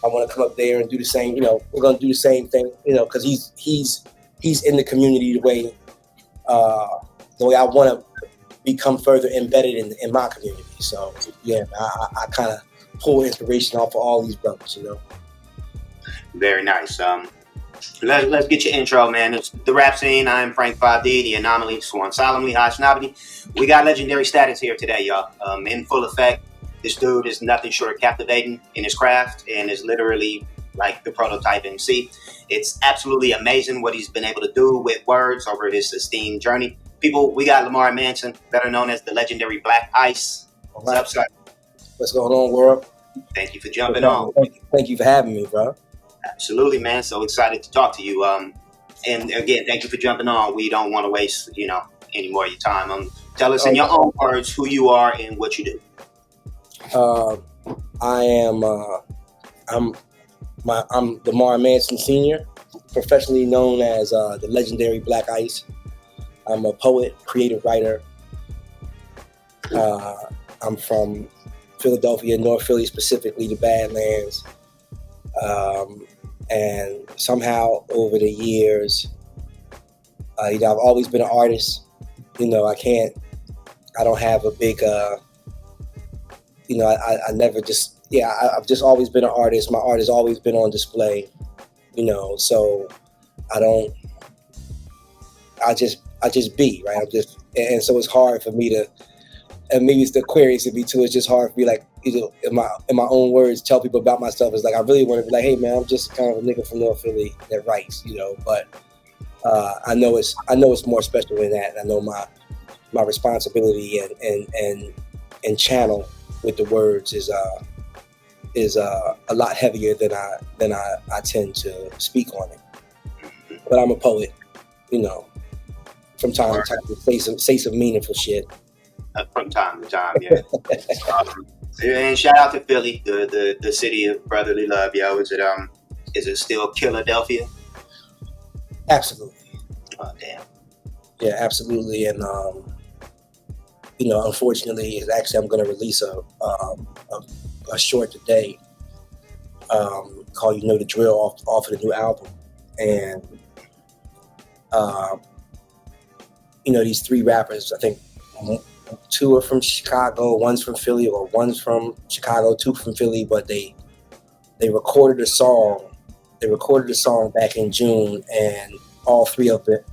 I want to come up there and do the same. We're gonna do the same thing. Because he's in the community the way I want to become further embedded in my community. So yeah, I kind of pull inspiration off of all these brothers. Very nice. Let's get your intro, man. It's the rap scene. I'm Frank 5D, the anomaly, Swan Solemnly, High Snobby. We got legendary status here today, y'all. In full effect. This dude is nothing short of captivating in his craft and is literally like the prototype MC. It's absolutely amazing what he's been able to do with words over his esteemed journey. People, we got Lamar Manson, better known as the legendary Black Ice. All right. What's up, sir? What's going on, world? Thank you for jumping on. Thank you for having me, bro. Absolutely, man. So excited to talk to you. And again, thank you for jumping on. We don't want to waste, any more of your time. Tell us in your own words who you are and what you do. I'm Lamar Manson Sr., professionally known as the legendary Black Ice. I'm a poet, creative writer. I'm from Philadelphia, North Philly, specifically the Badlands. And somehow over the years, I've always been an artist. I don't have a big, I've just always been an artist. My art has always been on display, so I just be, right? And so it's hard for me to, and maybe it's the Aquarius in me too. It's just hard for me, like, in my own words, tell people about myself. It's like I really want to be like, hey man, I'm just kind of a nigga from North Philly that writes, But I know it's more special than that. I know my responsibility and channel with the words is a lot heavier than I tend to speak on it. But I'm a poet, from time to time to say some meaningful shit. From time to time, yeah. And shout out to Philly, the city of brotherly love, yo. Is it still Philadelphia? Absolutely. Oh damn. Yeah, absolutely. And unfortunately, I'm going to release a short today called "You Know the Drill" off of the new album, and these three rappers, I think. Two are from Chicago, one's from Philly, or one's from Chicago, two from Philly, but they recorded a song. They recorded a song back in June, and all three of them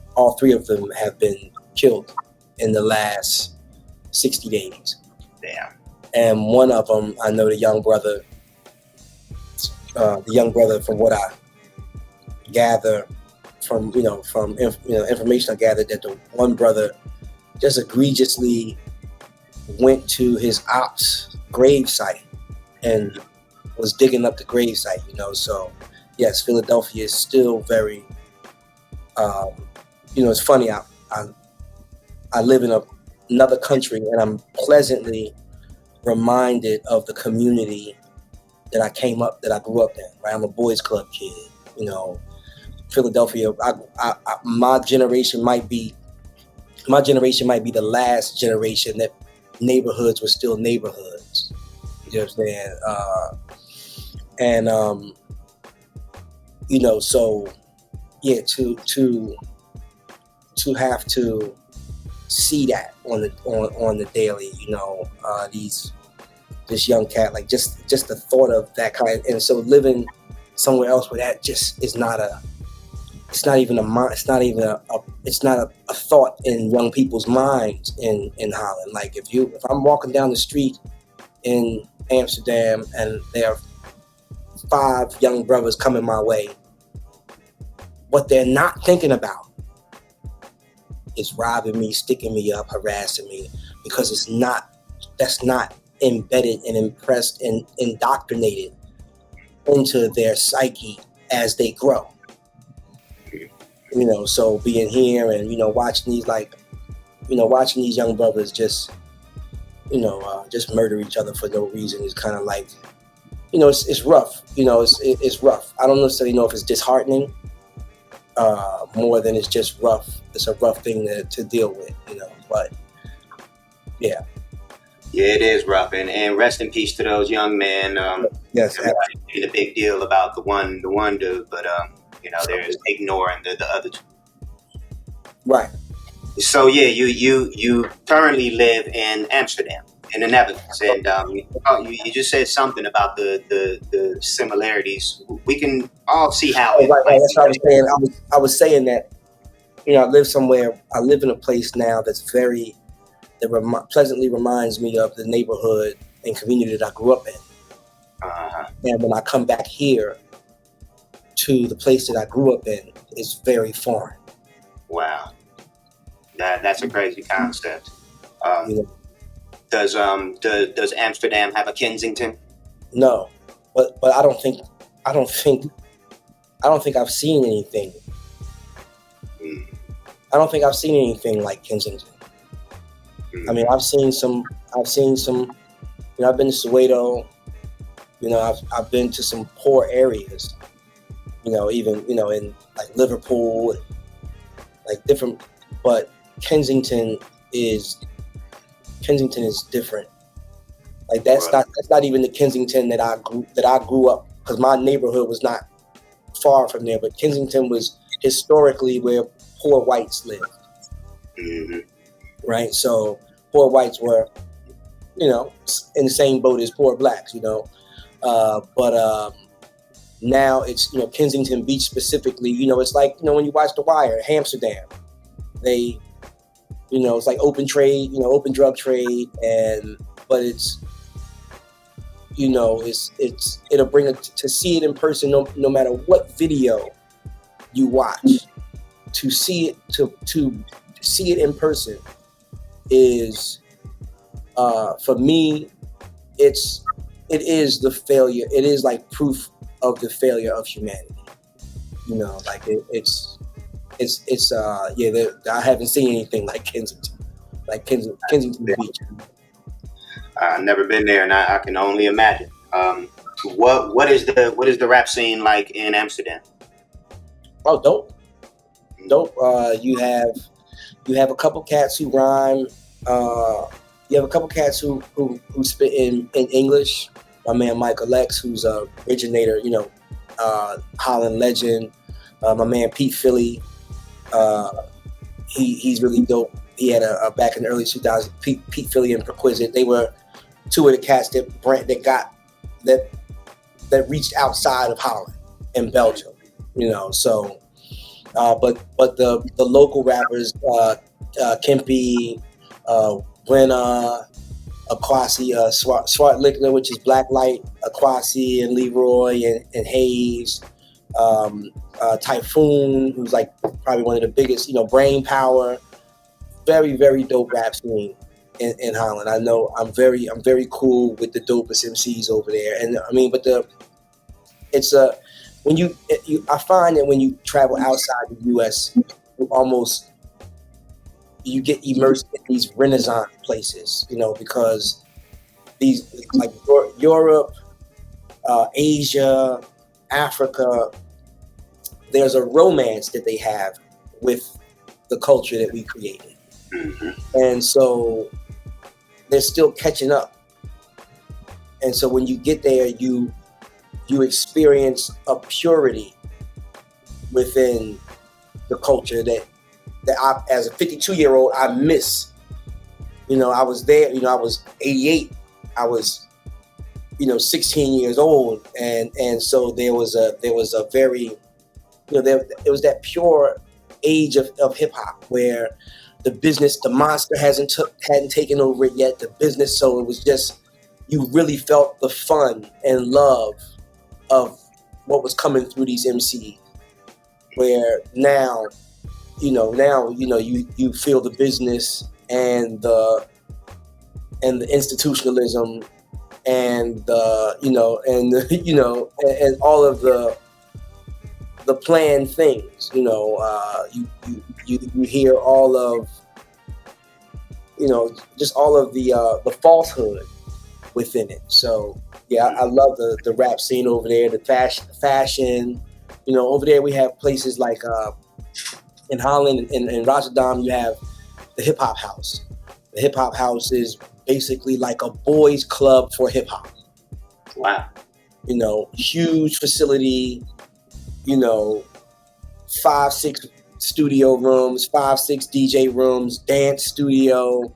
have been killed in the last 60 days. Damn. And one of them, I know the young brother, from what I gather from information I gathered, that the one brother just egregiously went to his ops gravesite and was digging up the gravesite, So, yes, Philadelphia is still very, it's funny. I live in another country, and I'm pleasantly reminded of the community that I grew up in. Right, I'm a boys club kid. Philadelphia. My generation might be the last generation that neighborhoods were still neighborhoods. You know what I'm saying? So yeah, to have to see that on the daily, this young cat, like just the thought of that kind, and so living somewhere else where that just is not a thought in young people's minds in Holland. Like if I'm walking down the street in Amsterdam and there are 5 young brothers coming my way, what they're not thinking about is robbing me, sticking me up, harassing me, because that's not embedded and impressed and indoctrinated into their psyche as they grow. So being here and watching these young brothers just murder each other for no reason is kind of like, it's rough. It's rough. I don't necessarily know if it's disheartening more than it's just rough. It's a rough thing to deal with, but yeah. Yeah, it is rough, and rest in peace to those young men. Yes, Everybody made a big deal about the one dude, but they're ignoring the other two. right. So yeah, you currently live in Amsterdam, in the Netherlands, and you just said something about the similarities. We can all see how Oh, it right, right. might That's be. what I was saying. I was saying that I live somewhere. I live in a place now pleasantly reminds me of the neighborhood and community that I grew up in. And when I come back here to the place that I grew up in, it's very foreign. Wow, that's a crazy concept. You know, Does Amsterdam have a Kensington? no, but I don't think I've seen anything. Mm, I don't think I've seen anything like Kensington. I mean, mm, I've seen some. I've seen some. I've been to Soweto. I've been to some poor areas. Even in like Liverpool, like different. But Kensington is Kensington is different. Like right. that's not even the Kensington that I grew up, because my neighborhood was not far from there. But Kensington was historically where poor whites lived, Mm-hmm. right? So poor whites were in the same boat as poor blacks. But now it's Kensington Beach specifically. It's like when you watch The Wire, Amsterdam. They it's like open trade, open drug trade, and but it'll bring it to see it in person. No matter what video you watch, to see it in person is for me. It is the failure. It is like proof of the failure of humanity. Like I haven't seen anything like Kensington, Kensington Beach. I've never been there, and I can only imagine. What is the rap scene like in Amsterdam? Oh, dope. You have a couple cats who rhyme. You have a couple cats who spit in English. My man Michael X, who's a originator, Holland legend. My man Pete Philly. He's really dope. He had a back in the early 2000s. Pete Philly and Perquisite. They were two of the cats that reached outside of Holland and Belgium. So but the local rappers, Kempy, Brenna, Akwasi, Swart Lickner, which is Blacklight, Akwasi and Leroy and Hayes, Typhoon, who's like probably one of the biggest, Brain Power, very, very dope rap scene in Holland. I know I'm very cool with the dopest MCs over there. And I mean, but it's a, when I find that when you travel outside the U.S., you get immersed in these Renaissance places, because these like Europe, Asia, Africa, there's a romance that they have with the culture that we created, and so they're still catching up. And so when you get there, you experience a purity within the culture that I, as a 52-year-old, I miss. I was there. I was 88. I was 16 years old, and so there was a very it was that pure age of hip hop where the monster hadn't taken over it yet. The business, so it was just, you really felt the fun and love of what was coming through these MCs. Where now, you feel the business and the institutionalism and and all of the planned things. You hear all of just all of the falsehood within it. So yeah, I love the rap scene over there, the fashion. Over there we have places like in Holland and Rotterdam, you have the hip hop house. The hip hop house is basically like a boys' club for hip hop. Wow. You know, huge facility. You know, 5-6 studio rooms, 5-6 DJ rooms, dance studio,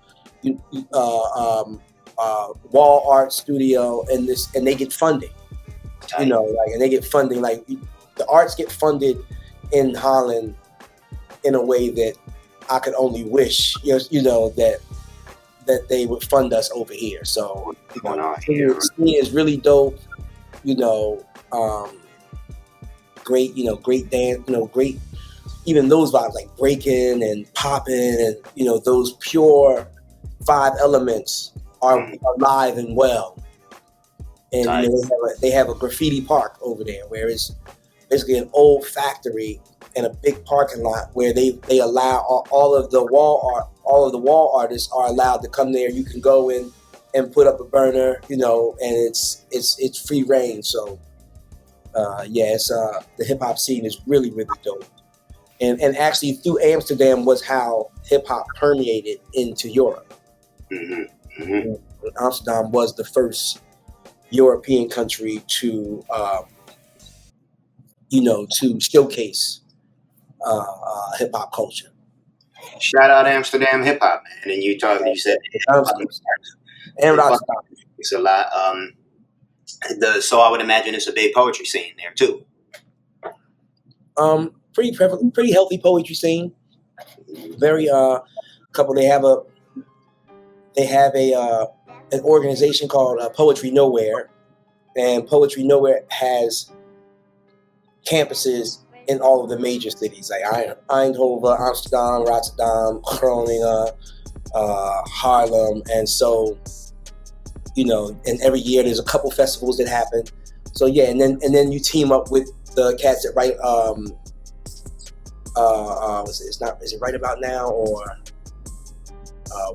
wall art studio, and they get funding. You know, like, and they get funding. Like, the arts get funded in Holland in a way that I could only wish, you know, that they would fund us over here. So, you know, the scene is really dope. You know, great. You know, great dance. You know, great. Even those vibes like breaking and popping, and you know, those pure 5 elements are alive and well. And you know, they have a graffiti park over there, where it's basically an old factory and a big parking lot where they allow all of the wall artists are allowed to come there. You can go in and put up a burner, you know, and it's free reign. So it's the hip hop scene is really, really dope. And actually through Amsterdam was how hip hop permeated into Europe. Amsterdam was the first European country to to showcase hip hop culture. Shout out Amsterdam hip hop, man. And you said and Rotterdam. It's a lot. So I would imagine it's a big poetry scene there too. Pretty healthy poetry scene. Very couple. They have an organization called Poetry Nowhere, and Poetry Nowhere has campuses in all of the major cities like Eindhoven, Amsterdam, Rotterdam, Groningen, Haarlem, and so, you know, and every year there's a couple festivals that happen. So yeah, and then you team up with the cats that write is it Right About Now or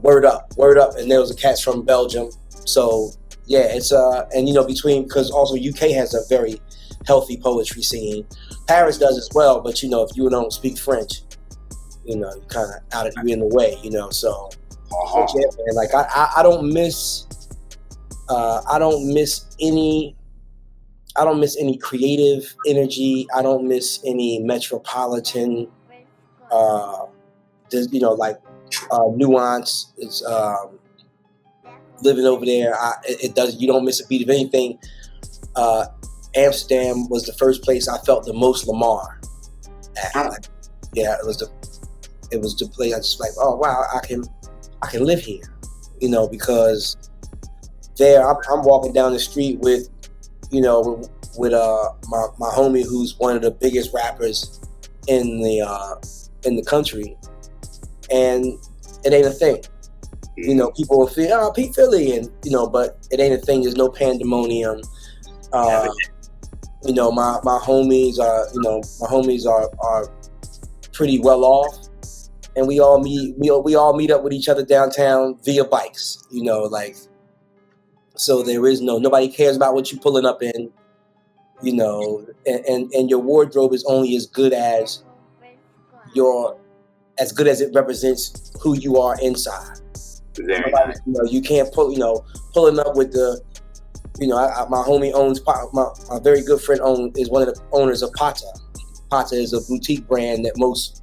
Word Up, and there was a cats from Belgium. So yeah, it's and you know, because also UK has a very healthy poetry scene. Paris does as well, but you know, if you don't speak French, you know, you kind of you're in the way, you know. So, yeah, man, like I don't miss any creative energy. I don't miss any metropolitan, you know, like nuance. It's living over there. You don't miss a beat of anything. Amsterdam was the first place I felt the most Lamar at. Like, yeah, it was the place I just like, oh wow, I can live here, you know, because there I'm walking down the street with, you know, with my homie who's one of the biggest rappers in the country, and it ain't a thing. You know, people will feel, oh, Pete Philly, and you know, but it ain't a thing. There's no pandemonium. You know, my homies are pretty well off, and we all meet up with each other downtown via bikes. You know, like, so there is nobody cares about what you're pulling up in. You know, and your wardrobe is only as good as it represents who you are inside. Very nice. You know, you can't pulling up with the. You know, my homie owns, my very good friend is one of the owners of Pata. Pata is a boutique brand that most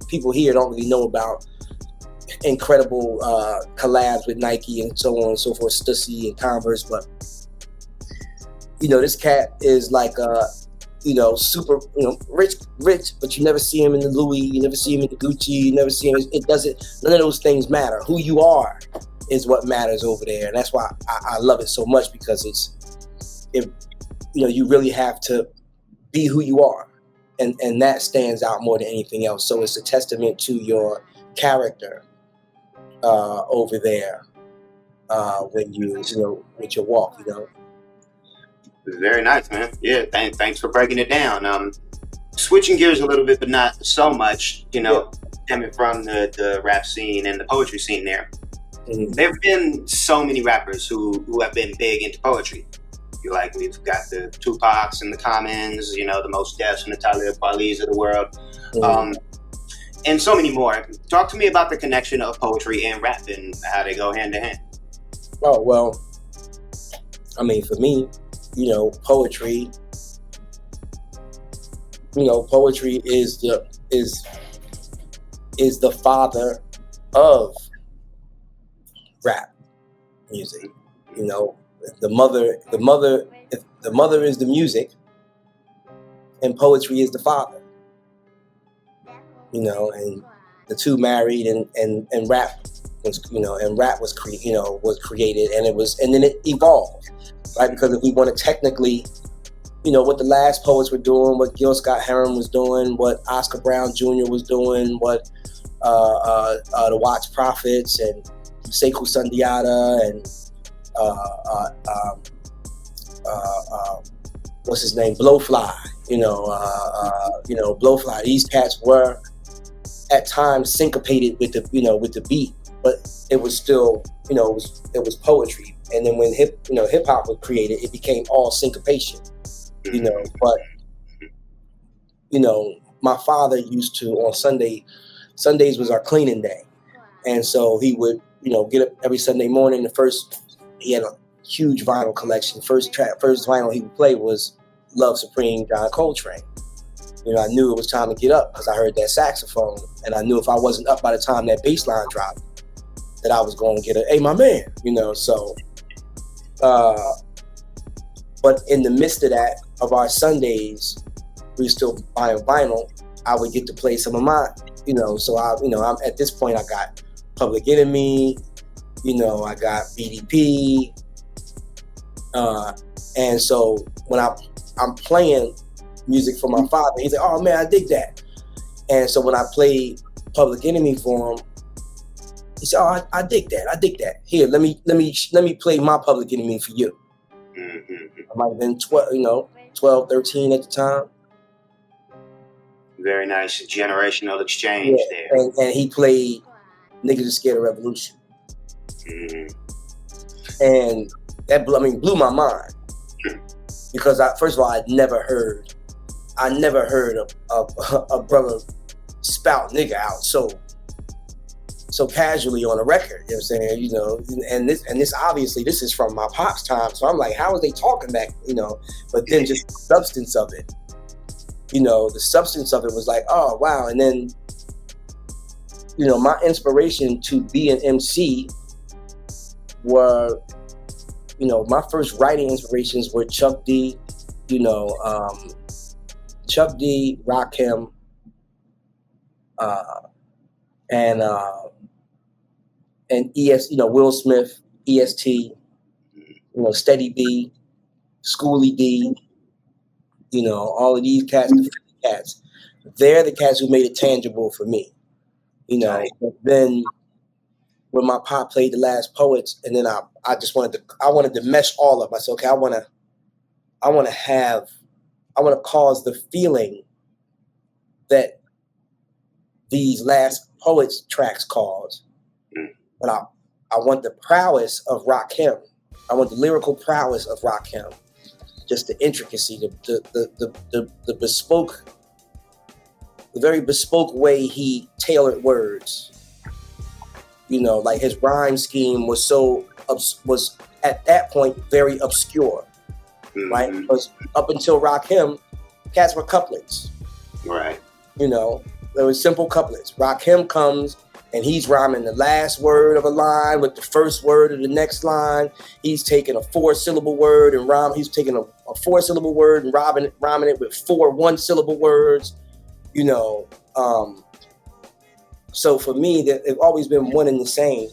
people here don't really know about. Incredible collabs with Nike and so on and so forth, Stussy and Converse. But, you know, this cat is like, you know, super, you know, rich, but you never see him in the Louis, you never see him in the Gucci, you never see him. None of those things matter. Who you are is what matters over there, and that's why I love it so much, because you know, you really have to be who you are, and that stands out more than anything else. So it's a testament to your character over there when you know, with your walk, you know. Very nice, man. Yeah, thanks for breaking it down. Switching gears a little bit, but not so much. You know, coming from the rap scene and the poetry scene there. Mm-hmm. There have been so many rappers who have been big into poetry. We've got the Tupacs and the Commons, you know, the Mos Defs and the Talib Kweli's of the world, and so many more. Talk to me about the connection of poetry and rap and how they go hand in hand. Oh well, I mean, for me, poetry. Poetry is the father of rap music. You know, the mother is the music, and poetry is the father. And the two married, and rap was created, and then it evolved, right? Because if we want to technically, what the last poets were doing, what Gil Scott Heron was doing, what Oscar Brown Jr. was doing, what the Watts Prophets and Sekou Sundiata and what's his name, Blowfly, Blowfly. These cats were at times syncopated with the beat, but it was still, it was poetry. And then when hip hop was created, it became all syncopation, But my father used to, on Sundays was our cleaning day, and so he would get up every Sunday morning. He had a huge vinyl collection. First vinyl he would play was Love Supreme, John Coltrane. I knew it was time to get up because I heard that saxophone, and I knew if I wasn't up by the time that bass line dropped, that I was going to get hey, my man, So, but in the midst of that, of our Sundays, we were still buying vinyl. I would get to play some of my, So I'm at this point. I got Public Enemy, I got BDP, and so when I'm playing music for my father, he's like, "Oh man, I dig that." And so when I played Public Enemy for him, he said, "Oh, I dig that. Here, let me play my Public Enemy for you." I might have been 12, 13 at the time. Very nice generational exchange there. And he played Niggas Are Scared of Revolution. And that blew my mind. Because first of all, I never heard a brother spout nigga out so casually on a record. You know what I'm saying? And this obviously this is from my pop's time. So I'm like, how was they talking back? But then just the substance of it. The substance of it was like, oh wow. And then, my inspiration to be an MC were, my first writing inspirations were Chuck D, Rockin, and Will Smith, EST, Steady B, Schoolie D, all of these cats, they're the cats who made it tangible for me, But then when my pop played the last poets, and then I wanted to mesh all of them. I said, okay, I want to cause the feeling that these last poets tracks cause, but I want the prowess of Rakim. I want the lyrical prowess of Rakim, just the intricacy, the bespoke, the very bespoke way he tailored words. Like his rhyme scheme was at that point very obscure, right? Because up until Rakim, cats were couplets, right? There was simple couplets. Rakim comes and he's rhyming the last word of a line with the first word of the next line. He's taking a 4-syllable word and he's taking a 4-syllable word and rhyming it with 4 1-syllable words. So for me, they've always been one and the same,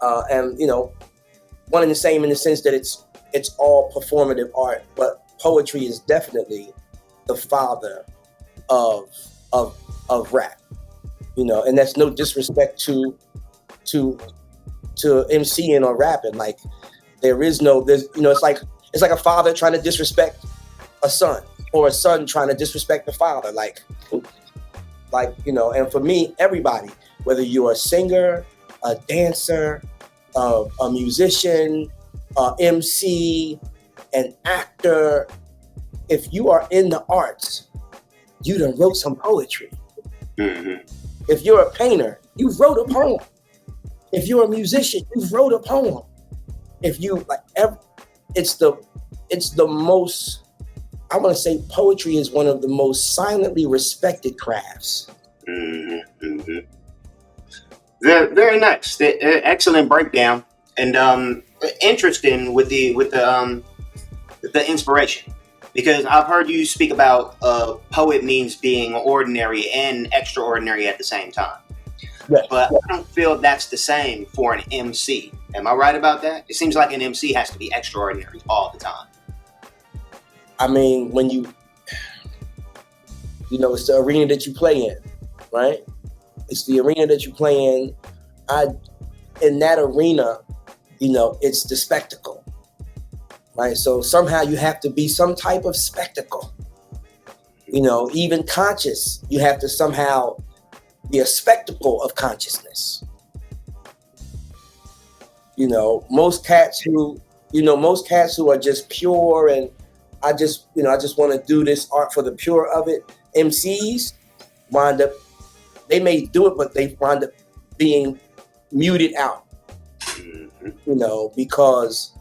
and one and the same in the sense that it's all performative art. But poetry is definitely the father of rap, and that's no disrespect to MCing or rapping. Like it's like a father trying to disrespect a son, or a son trying to disrespect the father. And for me, everybody, whether you're a singer, a dancer, a musician, MC, an actor, if you are in the arts, you done wrote some poetry. If you're a painter, you wrote a poem. If you're a musician, you wrote a poem. if you like, it's the most. I want to say poetry is one of the most silently respected crafts. Mm-hmm, mm-hmm. Very, very nice. Excellent breakdown, and interesting with the inspiration, because I've heard you speak about poet means being ordinary and extraordinary at the same time. Yes. But I don't feel that's the same for an MC. Am I right about that? It seems like an MC has to be extraordinary all the time. I mean, when it's the arena that you play in, right? It's the arena that you play in. In that arena, it's the spectacle, right? So somehow you have to be some type of spectacle. Even conscious, you have to somehow be a spectacle of consciousness. Most cats who are just pure and I just want to do this art for the pure of it. MCs they may do it, but they wind up being muted out, because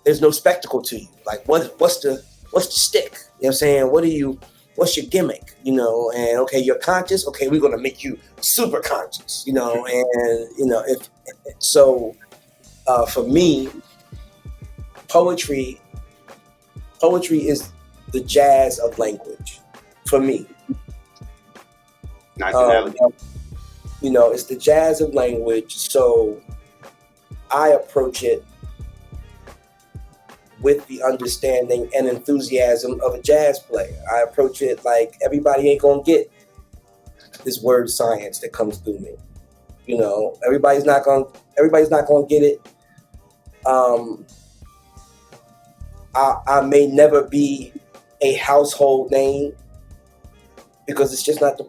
there's no spectacle to you. Like what's the stick? You know what I'm saying? What's your gimmick? And okay, you're conscious. Okay, we're gonna make you super conscious. If so, for me, poetry is the jazz of language. For me, nice analogy. It's the jazz of language. So I approach it with the understanding and enthusiasm of a jazz player. I approach it like everybody ain't gonna get this word science that comes through me. Everybody's not gonna get it. I may never be a household name because it's just not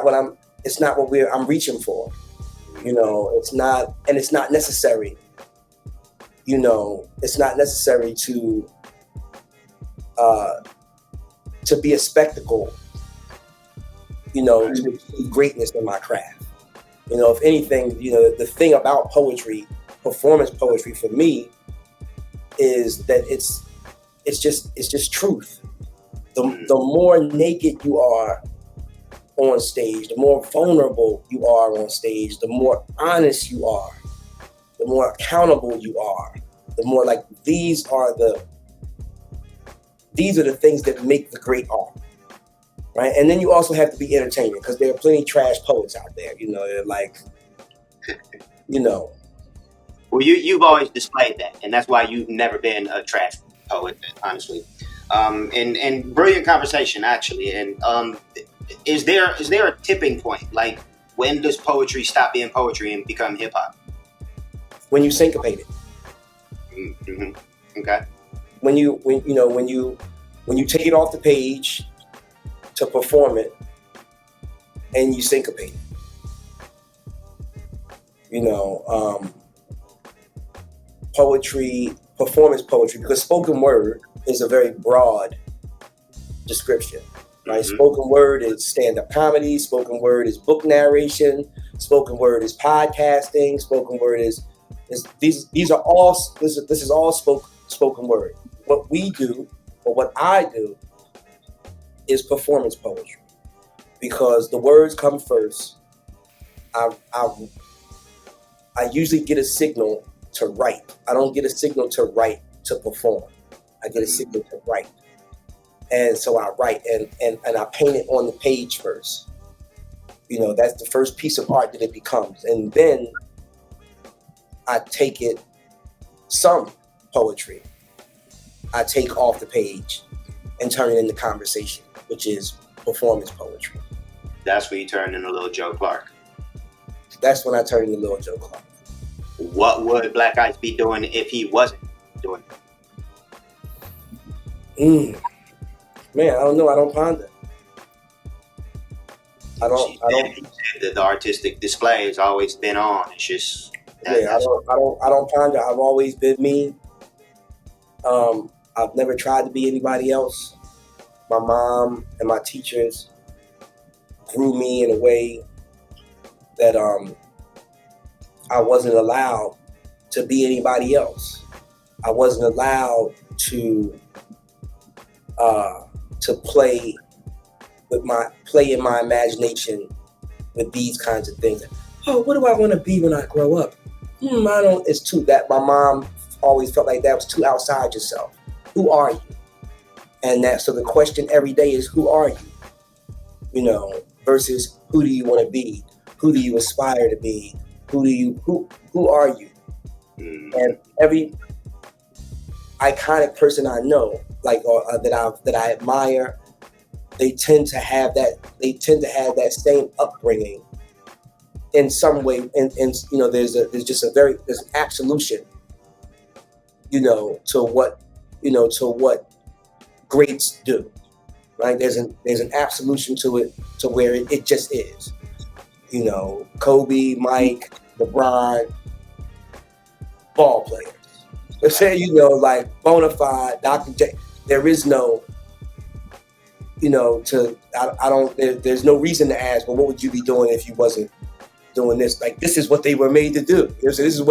what I'm reaching for. It's not, and it's not necessary. It's not necessary to be a spectacle, to achieve greatness in my craft. If anything, the thing about poetry, performance poetry for me, is that it's just truth. The more naked you are on stage, the more vulnerable you are on stage, the more honest you are, the more accountable you are, the more like these are the things that make the great art, right? And then you also have to be entertaining, because there are plenty of trash poets out there. They're like, Well, you've always displayed that, and that's why you've never been a trash poet, honestly. And brilliant conversation, actually. And is there a tipping point? Like, when does poetry stop being poetry and become hip hop? When you syncopate it. Mm-hmm. Okay. When you take it off the page to perform it, and you syncopate it. Poetry, performance poetry, because spoken word is a very broad description, right? Mm-hmm. Spoken word is stand-up comedy. Spoken word is book narration. Spoken word is podcasting. Spoken word is these are all this is all spoken word. What we do, or what I do, is performance poetry, because the words come first. I usually get a signal to write. I don't get a signal to write to perform. I get a signal to write. And so I write and I paint it on the page first. That's the first piece of art that it becomes. And then I take it, some poetry, I take off the page and turn it into conversation, which is performance poetry. That's when you turn into Lil Joe Clark. That's when I turn into Lil Joe Clark. What would Black Ice be doing if he wasn't doing it? Man, I don't know. I don't ponder. I don't. The artistic display has always been on. It's just. I don't ponder. I've always been me. I've never tried to be anybody else. My mom and my teachers grew me in a way that I wasn't allowed to be anybody else. I wasn't allowed to play in my imagination with these kinds of things. Oh, what do I want to be when I grow up? I don't. It's too that my mom always felt like that was too outside yourself. Who are you? And that so the question every day is who are you? You know, versus who do you want to be? Who do you aspire to be? Who are you? And every iconic person I know, like that I admire, they tend to have that same upbringing in some way. And you know, there's an absolution, you know, to what greats do. Right? There's an absolution to it, to where it just is. You know, Kobe, Mike, LeBron, ball players. Let's say, you know, like bona fide Dr. J. There is no, you know, there's no reason to ask, well, what would you be doing if you wasn't doing this? Like, this is what they were made to do. You know, so this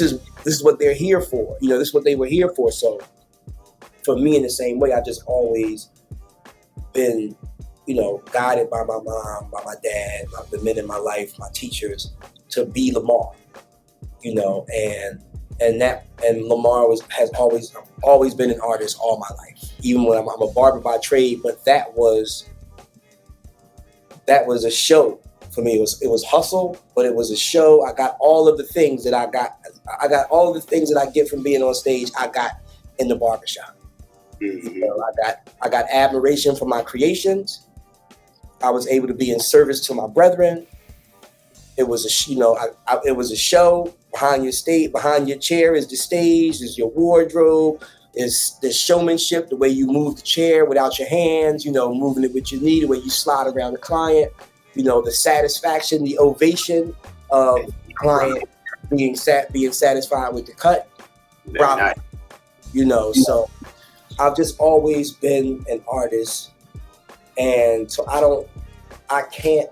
is what they're here for. You know, this is what they were here for. So for me, in the same way, I've just always been, you know, guided by my mom, by my dad, the men in my life, my teachers, to be Lamar. You know, and Lamar has always been an artist all my life. Even when I'm a barber by trade, but that was a show for me. It was hustle, but it was a show. I got all of the things that I got all of the things that I get from being on stage. I got in the barbershop. You know, I got admiration for my creations. I was able to be in service to my brethren. It was it was a show. Behind your chair is the stage, is your wardrobe, is the showmanship, the way you move the chair without your hands, you know, moving it with your knee, the way you slide around the client, you know, the satisfaction, the ovation of the client being satisfied with the cut. Nice. You know, so I've just always been an artist, and so I can't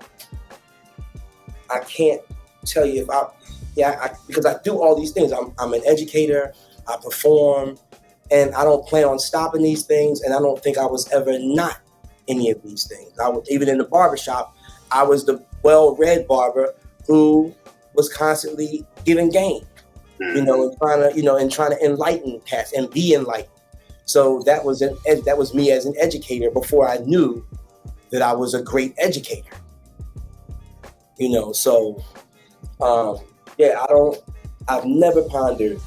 tell you if because I do all these things. I'm an educator, I perform, and I don't plan on stopping these things, and I don't think I was ever not any of these things. Even in the barbershop, I was the well-read barber who was constantly giving game, you know, and trying to enlighten cats and be enlightened. So that was me as an educator before I knew that I was a great educator. You know, so I've never pondered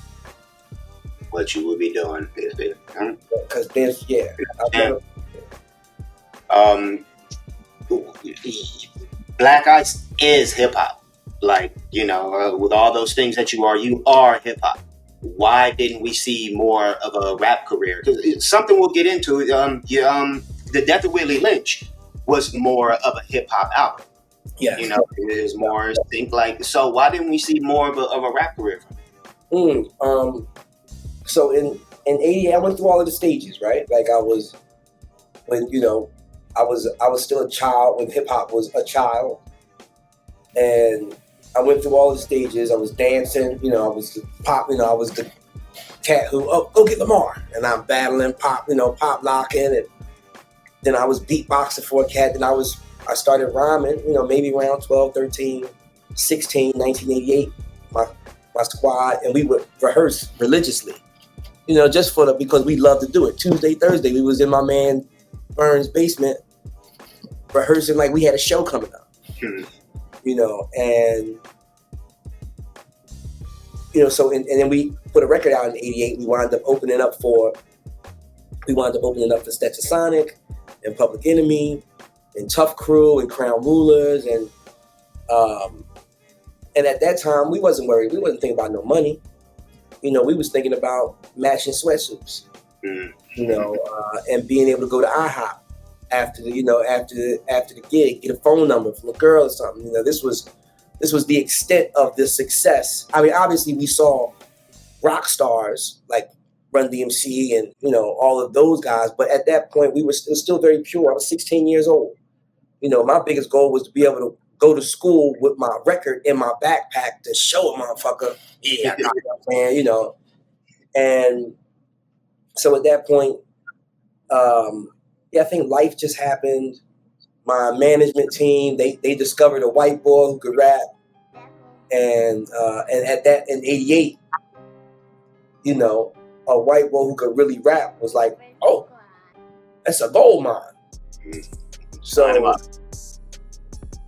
what you would be doing because Black Ice is hip hop. Like, you know, with all those things that you are hip hop. Why didn't we see more of a rap career? Because it's something we'll get into. The Death of Willie Lynch was more of a hip hop album. Yeah, you know, it is more think like. So why didn't we see more of a rap career from him? So in '88, I went through all of the stages, right? Like I was still a child when hip hop was a child, and I went through all the stages. I was dancing, you know, I was the pop, you know, I was the cat who, go get Lamar, and I'm battling pop, you know, pop locking, and then I was beatboxing for a cat. Then I started rhyming, you know, maybe around 12, 13, 16, 1988, my squad, and we would rehearse religiously, you know, just because we loved to do it. Tuesday, Thursday, we was in my man Burns' basement rehearsing like we had a show coming up, you know, and, you know, so, and then we put a record out in '88. We wound up opening up for Stetsasonic and Public Enemy and Tough Crew and Crown Rulers, and at that time we wasn't worried. We wasn't thinking about no money. You know, we was thinking about matching sweatsuits. You know, and being able to go to IHOP after the gig, get a phone number from a girl or something. You know, this was the extent of the success. I mean, obviously we saw rock stars like Run DMC and, you know, all of those guys, but at that point it was still very pure. I was 16 years old. You know, my biggest goal was to be able to go to school with my record in my backpack to show a motherfucker, yeah, I got it, man, you know. And so at that point, yeah, I think life just happened. My management team, they discovered a white boy who could rap, and at that in '88, you know, a white boy who could really rap was like, oh, that's a gold mine. So, Sign him up.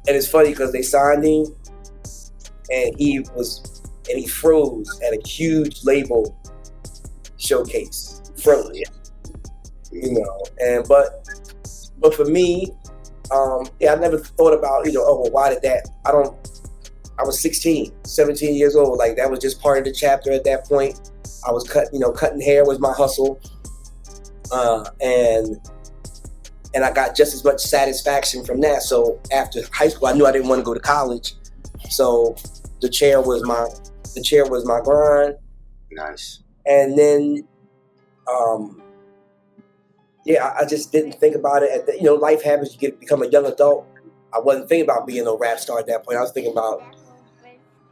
and it's funny because they signed him, and he froze at a huge label showcase, froze, you know. And but for me, yeah, I never thought about, you know, oh, well, why did that? I was 16, 17 years old. Like, that was just part of the chapter at that point. I was cutting hair was my hustle. And I got just as much satisfaction from that. So after high school, I knew I didn't want to go to college. So the chair was my grind. Nice. And then, yeah, I just didn't think about it. You know, life happens. You become a young adult. I wasn't thinking about being a rap star at that point. I was thinking about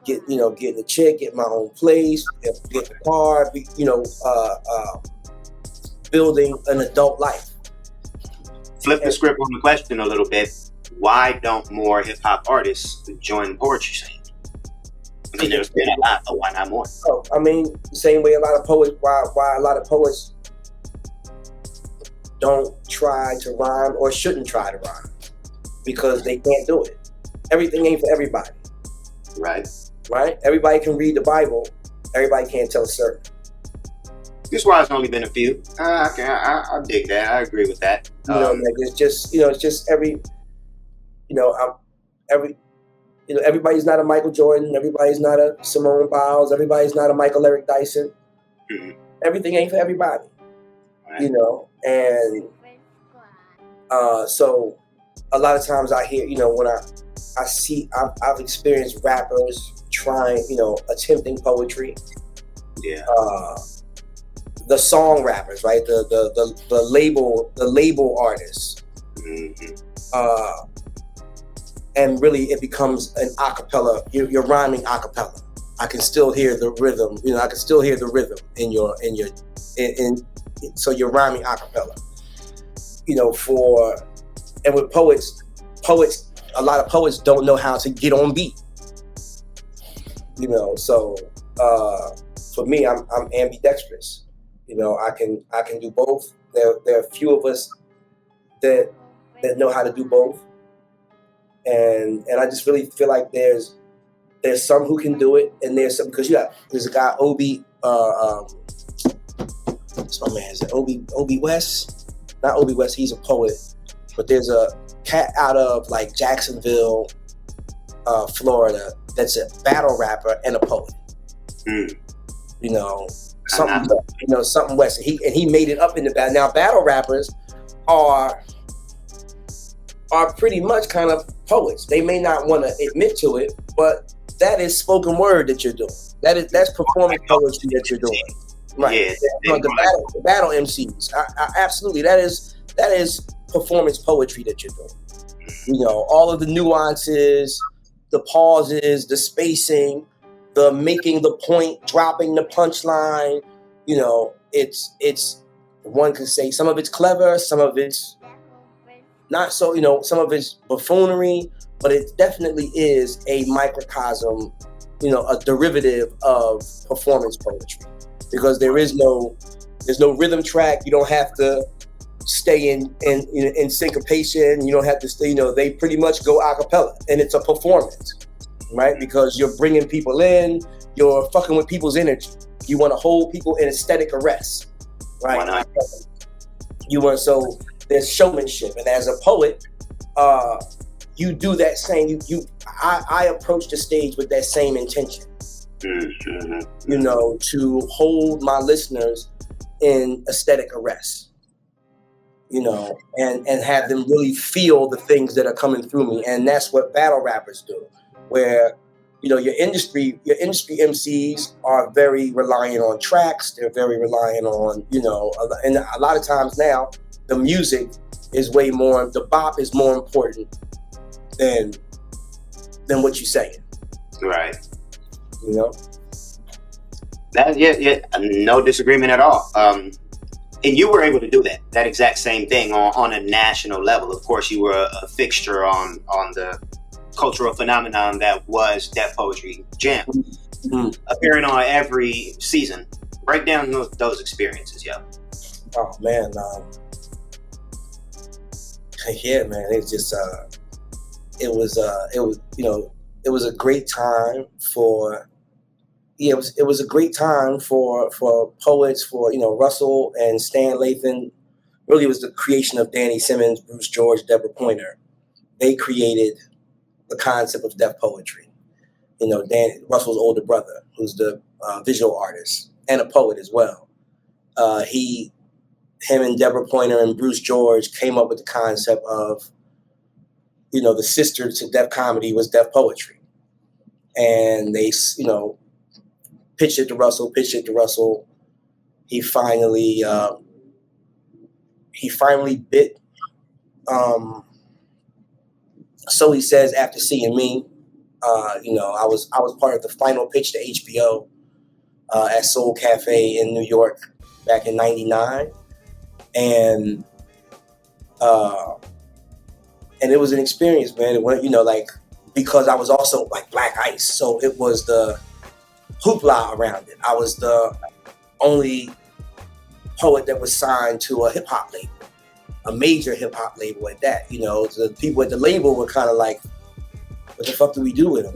getting a chick, get my own place, get the car, building an adult life. Flip the script on the question a little bit. Why don't more hip hop artists join the poetry scene? I mean, there's been a lot, but why not more? Oh, I mean, the same way a lot of poets. Why a lot of poets don't try to rhyme or shouldn't try to rhyme, because they can't do it. Everything ain't for everybody. Right. Everybody can read the Bible. Everybody can't tell a sermon. This is why it's only been a few. I dig that. I agree with that. You know, like it's just everybody's not a Michael Jordan. Everybody's not a Simone Biles. Everybody's not a Michael Eric Dyson. Mm-hmm. Everything ain't for everybody. Right. You know, and so a lot of times I hear, you know, when I see, I've experienced rappers trying, you know, attempting poetry. Yeah. The song rappers, right? The label artists. Mm-hmm. And really it becomes an acapella. You're rhyming acapella. I can still hear the rhythm. You know, I can still hear the rhythm so you're rhyming acapella. You know, and with poets, a lot of poets don't know how to get on beat. You know, so for me, I'm ambidextrous. You know, I can do both. There are a few of us that know how to do both, and I just really feel like there's some who can do it, and there's some, because there's a guy, Obi, what's my man? Is it Obi West? Not Obi West. He's a poet, but there's a cat out of like Jacksonville, Florida, that's a battle rapper and a poet. You know, something West. He made it up in the battle. Now, battle rappers are pretty much kind of poets. They may not want to admit to it, but that is spoken word that you're doing. That's performance poetry that you're doing. Right. Yeah, the battle MCs. Absolutely. That is performance poetry that you're doing. You know, all of the nuances, the pauses, the spacing, the making the point, dropping the punchline. You know, it's one could say some of it's clever, some of it's not so, you know, some of it's buffoonery, but it definitely is a microcosm, you know, a derivative of performance poetry, because there's no rhythm track. You don't have to stay in syncopation. You don't have to stay, you know, they pretty much go a cappella, and it's a performance, right? Because you're bringing people in, you're fucking with people's energy. You want to hold people in aesthetic arrest, right? Why not? So there's showmanship, and as a poet, you do that same. I approach the stage with that same intention, you know, to hold my listeners in aesthetic arrest, you know, and have them really feel the things that are coming through me, and that's what battle rappers do, where, you know, your industry MCs are very reliant on tracks. They're very reliant on, you know, and a lot of times now the music is way more, the bop is more important than than what you're saying. Right. You know. That no disagreement at all. And you were able to do that exact same thing on a national level. Of course, you were a fixture on the cultural phenomenon that was Def Poetry Jam, appearing on every season. Break down those experiences, yo. Oh man, yeah, man. It's just it was it was a great time for. Yeah, it was a great time for poets, for Russell and Stan Lathan. Really, it was the creation of Danny Simmons, Bruce George, Deborah Pointer. They created the concept of Def Poetry. Russell's older brother, who's the visual artist and a poet as well. Him and Deborah Pointer and Bruce George came up with the concept of, the sister to Def Comedy was Def Poetry, and they, pitched it to Russell. He finally bit. So he says after seeing me, I was part of the final pitch to HBO at Soul Cafe in New York back in '99, and it was an experience, man. It went, because I was also like Black Ice, so it was the hoopla around it. I was the only poet that was signed to a hip hop label, a major hip hop label at that. The people at the label were kind of like, "What the fuck do we do with him?"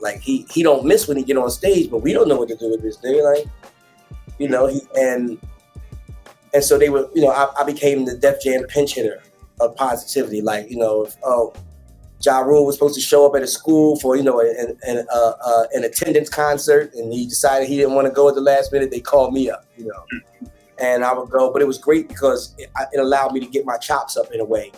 Like he don't miss when he get on stage, but we don't know what to do with this nigga. And so they were, I became the Def Jam pinch hitter of positivity. Ja Rule was supposed to show up at a school for, an attendance concert, and he decided he didn't want to go at the last minute. They called me up, and I would go. But it was great because it allowed me to get my chops up in a way.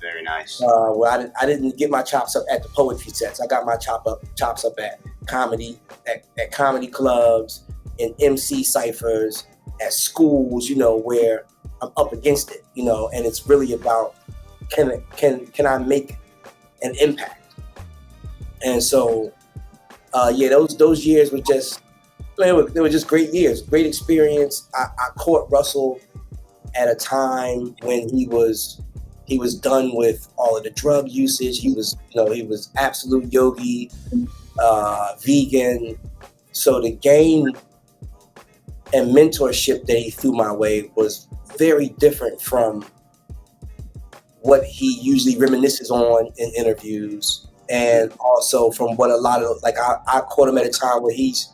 Very nice. Well, I didn't get my chops up at the poetry sets. I got my chops up at comedy, at comedy clubs, in MC ciphers, at schools, where I'm up against it, and it's really about can I make an impact. And so those years were just they were just great years, great experience. I caught Russell at a time when he was done with all of the drug usage. He was absolute yogi, vegan. So the game and mentorship that he threw my way was very different from what he usually reminisces on in interviews, and also from what a lot of I caught him at a time where he's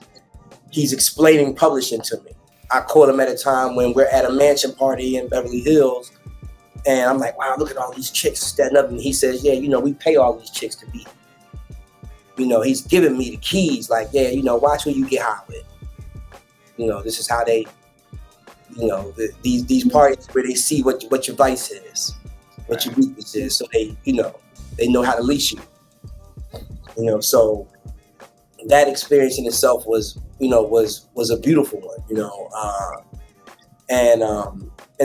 explaining publishing to me. I caught him at a time when we're at a mansion party in Beverly Hills, and I'm like, wow, look at all these chicks standing up, and he says, yeah, we pay all these chicks to be. He's giving me the keys, like, yeah, watch who you get high with. This is how they, these parties where they see what your vice is, what your weakness is, so they know how to leash you. So that experience in itself was a beautiful one. And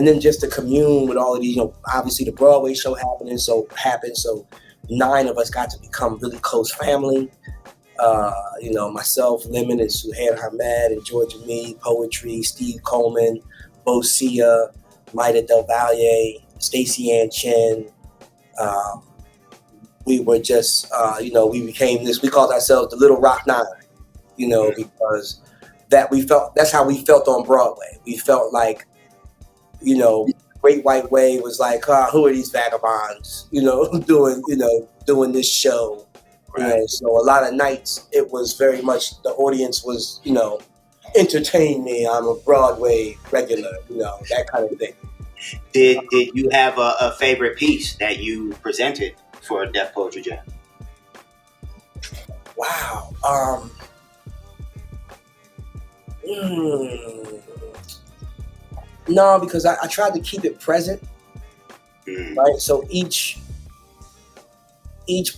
then just to commune with all of these, obviously the Broadway show happened, so 9 of us got to become really close family. Myself, Lemon, and Suhair Hamed, and Georgia Meade, poetry, Steve Coleman, Bo Sia, Maida Del Valle, Stacey Ann Chen. We were just, we became this. We called ourselves the Little Rock Nine, because that's how we felt on Broadway. We felt like, Great White Way was like, who are these vagabonds, doing this show. Right. So a lot of nights it was very much the audience was, entertain me. I'm a Broadway regular, that kind of thing. Did you have a favorite piece that you presented for Def Poetry Jam? Wow. No, because I tried to keep it present. Right. So each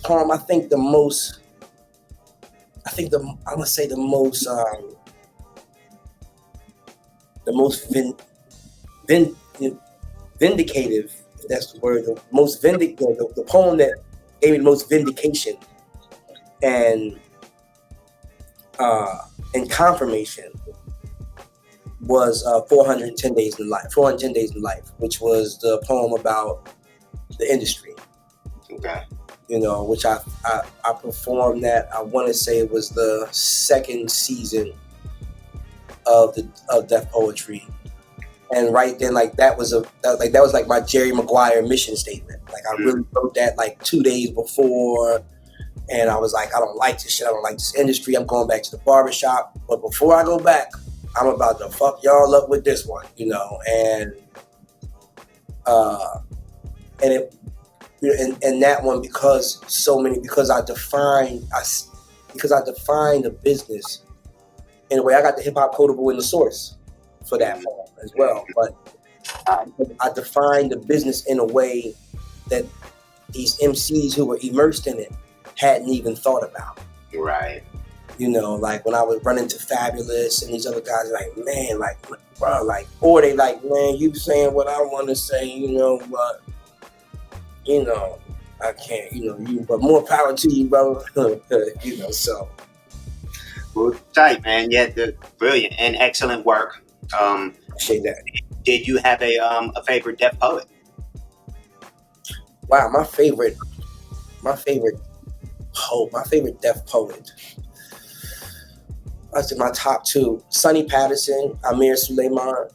poem, I'm gonna say the most vindicative, if that's the word, the poem that gave me the most vindication and confirmation was 410 Days in Life, 410 Days in Life, which was the poem about the industry. Okay. You know, which I performed that. I want to say it was the second season of Deaf Poetry, and right then, like that was like my Jerry Maguire mission statement. Like I really wrote that like 2 days before, and I was like, I don't like this shit. I don't like this industry. I'm going back to the barbershop, but before I go back, I'm about to fuck y'all up with this one, you know, and it. And that one because I defined the business in a way. I got the hip hop codable in the source for that poem as well, but I defined the business in a way that these MCs who were immersed in it hadn't even thought about. Right. You know, like when I would run into Fabulous and these other guys, like, man, like, bro, like, or they like, man, you saying what I want to say, you know, but you know, I can't, you know, but more power to you, bro. You know, so. Well, tight, man. Yeah, brilliant and excellent work. Appreciate that. Did you have a favorite deaf poet? Wow, my favorite deaf poet. I said my top two: Sonny Patterson, Amir Suleiman.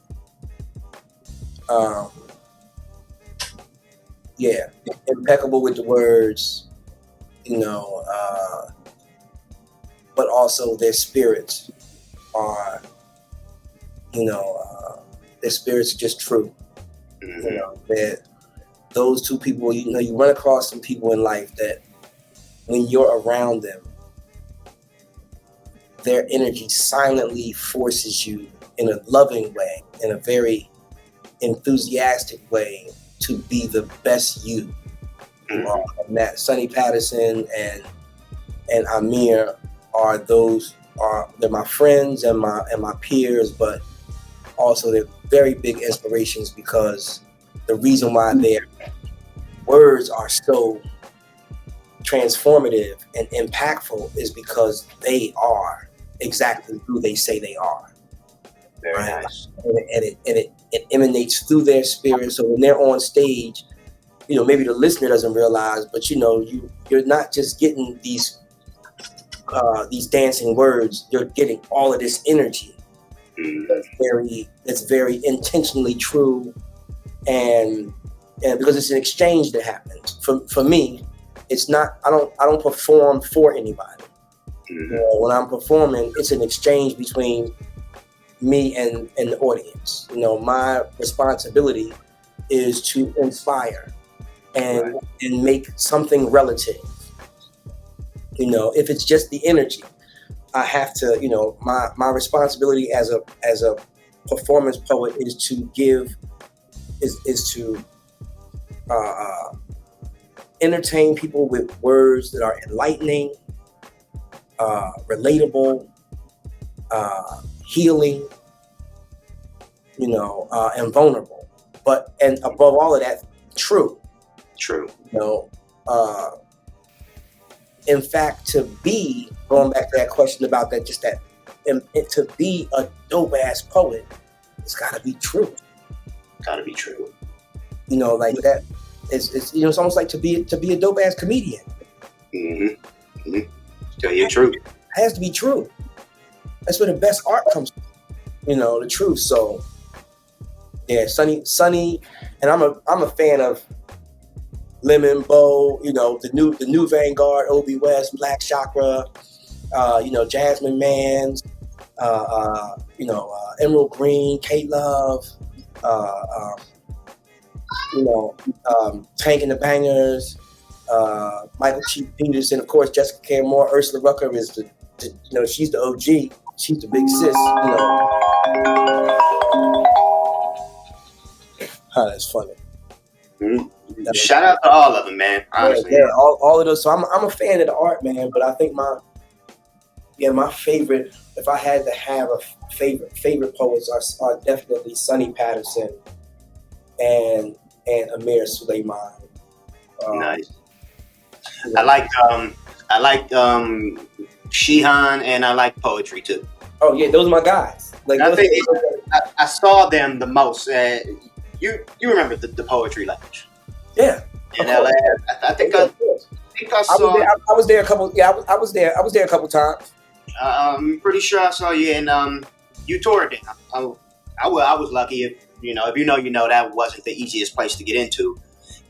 Yeah, impeccable with the words, you know, but also their spirits are, you know, their spirits are just true. Mm-hmm. You know, that those two people, you know, you run across some people in life that when you're around them, their energy silently forces you in a loving way, in a very enthusiastic way, to be the best you. Mm-hmm. And that Sonny Patterson and Amir they're my friends and my peers, but also they're very big inspirations because the reason why their words are so transformative and impactful is because they are exactly who they say they are. Very right? nice. And it emanates through their spirit. So when they're on stage, you know, maybe the listener doesn't realize, but you know, you're not just getting these dancing words. You're getting all of this energy that's very intentionally true, and because it's an exchange that happens. For me, it's not. I don't perform for anybody. You know, when I'm performing, it's an exchange between me and the audience. You know, my responsibility is to inspire and make something relative. You know, if it's just the energy, I have to, you know, my responsibility as a performance poet is to give is to entertain people with words that are enlightening, relatable, healing, you know, and vulnerable, and above all of that, true. True. You know, in fact, to be going back to that question about that, just that, and to be a dope ass poet, it's got to be true. Got to be true. You know, like that. It's you know, it's almost like to be a dope ass comedian. Mm-hmm. Mm-hmm. Tell you the truth. It has to be true. That's where the best art comes from. You know, the truth. So yeah, Sonny, and I'm a fan of Lemon, Bow, you know, the new Vanguard, Obi West, Black Chakra, you know, Jasmine Mans, you know, Emerald Green, Kate Love, you know, Tank and the Bangers, Michael Chief Peterson, of course, Jessica K. Moore, Ursula Rucker is the you know, she's the OG, she's the big sis, you know. That's funny. Mm-hmm. Shout out to all of them, man. Honestly, yeah, all of those. So I'm a fan of the art, man. But I think my favorite, if I had to have a favorite poets are definitely Sonny Patterson and Amir Suleiman. Nice. Yeah. I like Shihan, and I like poetry too. Oh yeah, those are my guys. Like I those. think I saw them the most. You remember the poetry lounge Yeah, in of LA? course. I think Yeah, I of course. think I I was saw. there. I was there a couple. Yeah, I was there. I was there a couple times. I'm pretty sure I saw you in you toured there. I was lucky. If you know, that wasn't the easiest place to get into,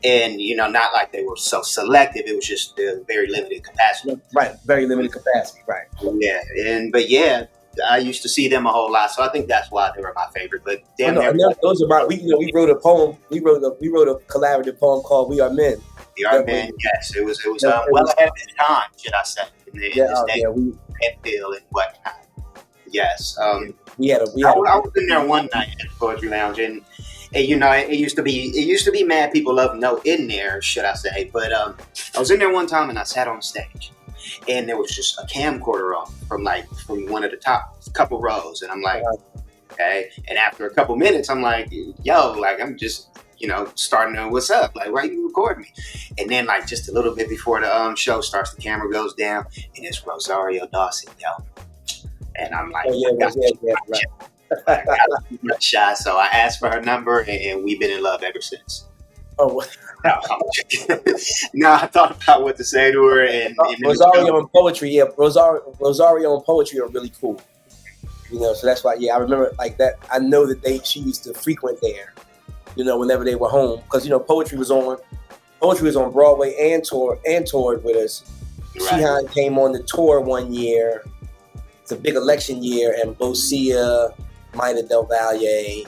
and not like they were so selective. It was just very limited capacity. Right, very limited capacity. Right. Yeah, but yeah, I used to see them a whole lot, so I think that's why they were my favorite. But damn, And those are my. We wrote a poem. We wrote a collaborative poem called "We Are Men." the art man. Yes, it was well ahead of its time, should I say? In this day, feel and whatnot. Yes. I was in there one night at the Poetry Lounge, and it used to be mad people love no in there, should I say? But I was in there one time and I sat on stage, and there was just a camcorder on from one of the top couple rows, and I'm like, okay. And after a couple minutes, I'm like, yo, like I'm just starting to what's up, like why you record me? And then like just a little bit before the show starts, the camera goes down, and it's Rosario Dawson, yo. And I'm like, I got shy, so I asked for her number, and we've been in love ever since. Oh, now I thought about what to say to her, and Rosario and poetry. Yeah, Rosario and poetry are really cool. So that's why. Yeah, I remember like that. I know that she used to frequent there. Whenever they were home, because poetry was on Broadway and toured with us. Right. Shihan came on the tour one year. It's a big election year, and Bosia, Mina Del Valle,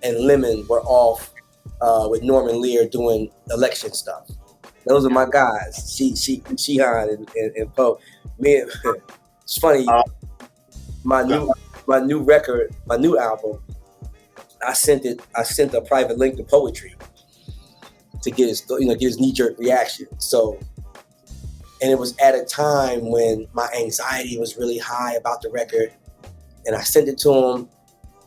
and Lemon were off with Norman Lear doing election stuff. Those are my guys. Shihan and Poe. It's funny. My new record, my new album. I sent a private link to Poetry to get his knee-jerk reaction. So, and it was at a time when my anxiety was really high about the record, and I sent it to him,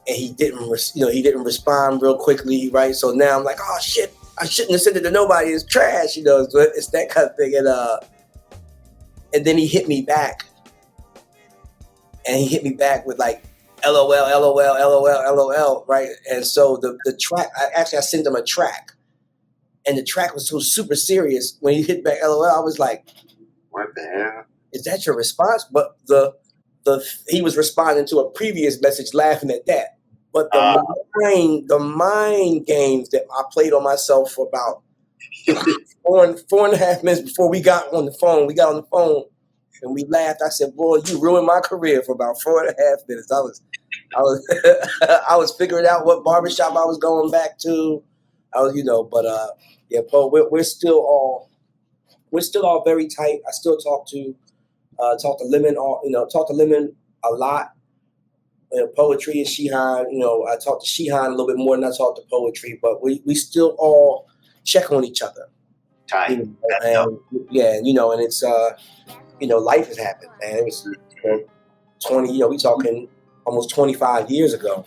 and he didn't respond real quickly, right? So now I'm like, oh shit, I shouldn't have sent it to nobody. It's trash, It's that kind of thing, and then he hit me back, with like, LOL, LOL, LOL, LOL, right? And so the track, I sent him a track, and the track was so super serious. When he hit back LOL, I was like, what the hell? Is that your response? But he was responding to a previous message laughing at that. But the mind games that I played on myself for about 4.5 minutes before we got on the phone, and we laughed. I said, boy, you ruined my career for about 4.5 minutes. I was figuring out what barbershop I was going back to. Paul, we're still all very tight. I still talk to Lemon a lot. Poetry and Shihan, I talk to Shihan a little bit more than I talk to Poetry, but we still all check on each other. Tight. And it's life has happened, man. It was 20. We talking almost 25 years ago.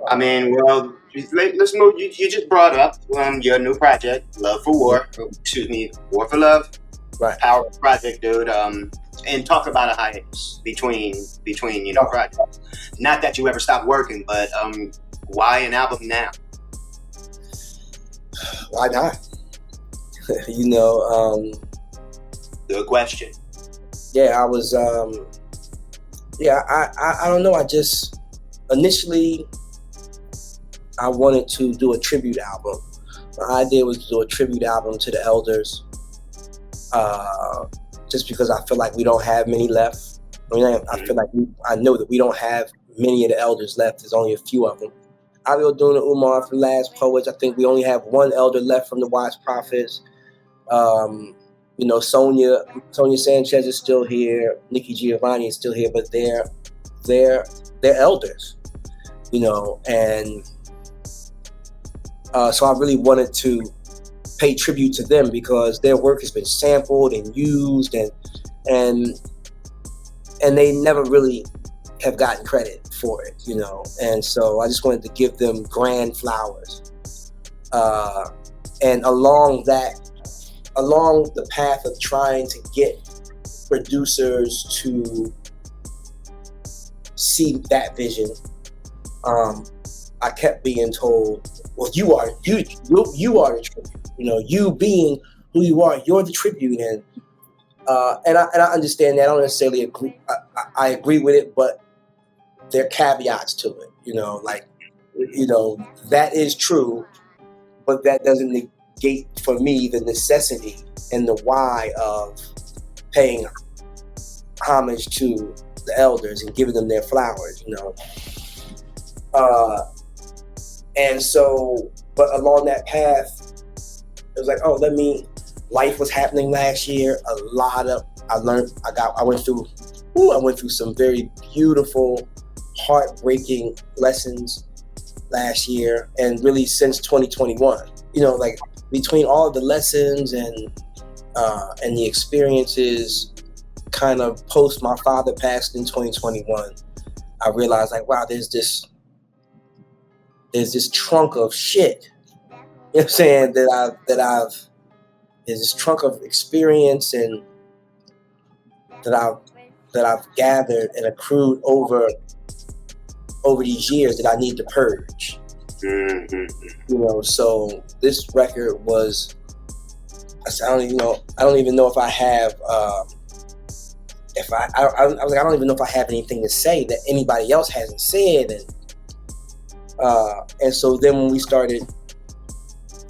I mean, well, let's move. You just brought up your new project, Love for War. Excuse me, War for Love. Right. Powerful project, dude. And talk about a hiatus between projects. Not that you ever stopped working, but why an album now? Why not? Good question. Yeah, I was. I don't know. I just initially I wanted to do a tribute album. My idea was to do a tribute album to the elders, just because I feel like we don't have many left. I mean, I feel like I know that we don't have many of the elders left. There's only a few of them. Abiel Duna Umar from Last Poets. I think we only have one elder left from the Wise Prophets. Sonia Sanchez is still here. Nikki Giovanni is still here, but they're elders, and so I really wanted to pay tribute to them because their work has been sampled and used, and they never really have gotten credit for it, and so I just wanted to give them grand flowers. And along the path of trying to get producers to see that vision, I kept being told, well, you are the tribute. You being who you are, you're the tribute. And I understand that. I don't necessarily agree. I agree with it, but there are caveats to it. That is true, but that doesn't negate for me the necessity and the why of paying homage to the elders and giving them their flowers. And so, but along that path, it was like, life was happening last year. I went through some very beautiful, heartbreaking lessons last year, and really since 2021. Like between all of the lessons and the experiences, kind of post my father passed in 2021, I realized, like, wow, there's this trunk of shit. You know what I'm saying? There's this trunk of experience and that I've gathered and accrued over these years that I need to purge. Mm-hmm. So this record was, I don't even know if I have I was like, I don't even know if I have anything to say that anybody else hasn't said. And so then when we started,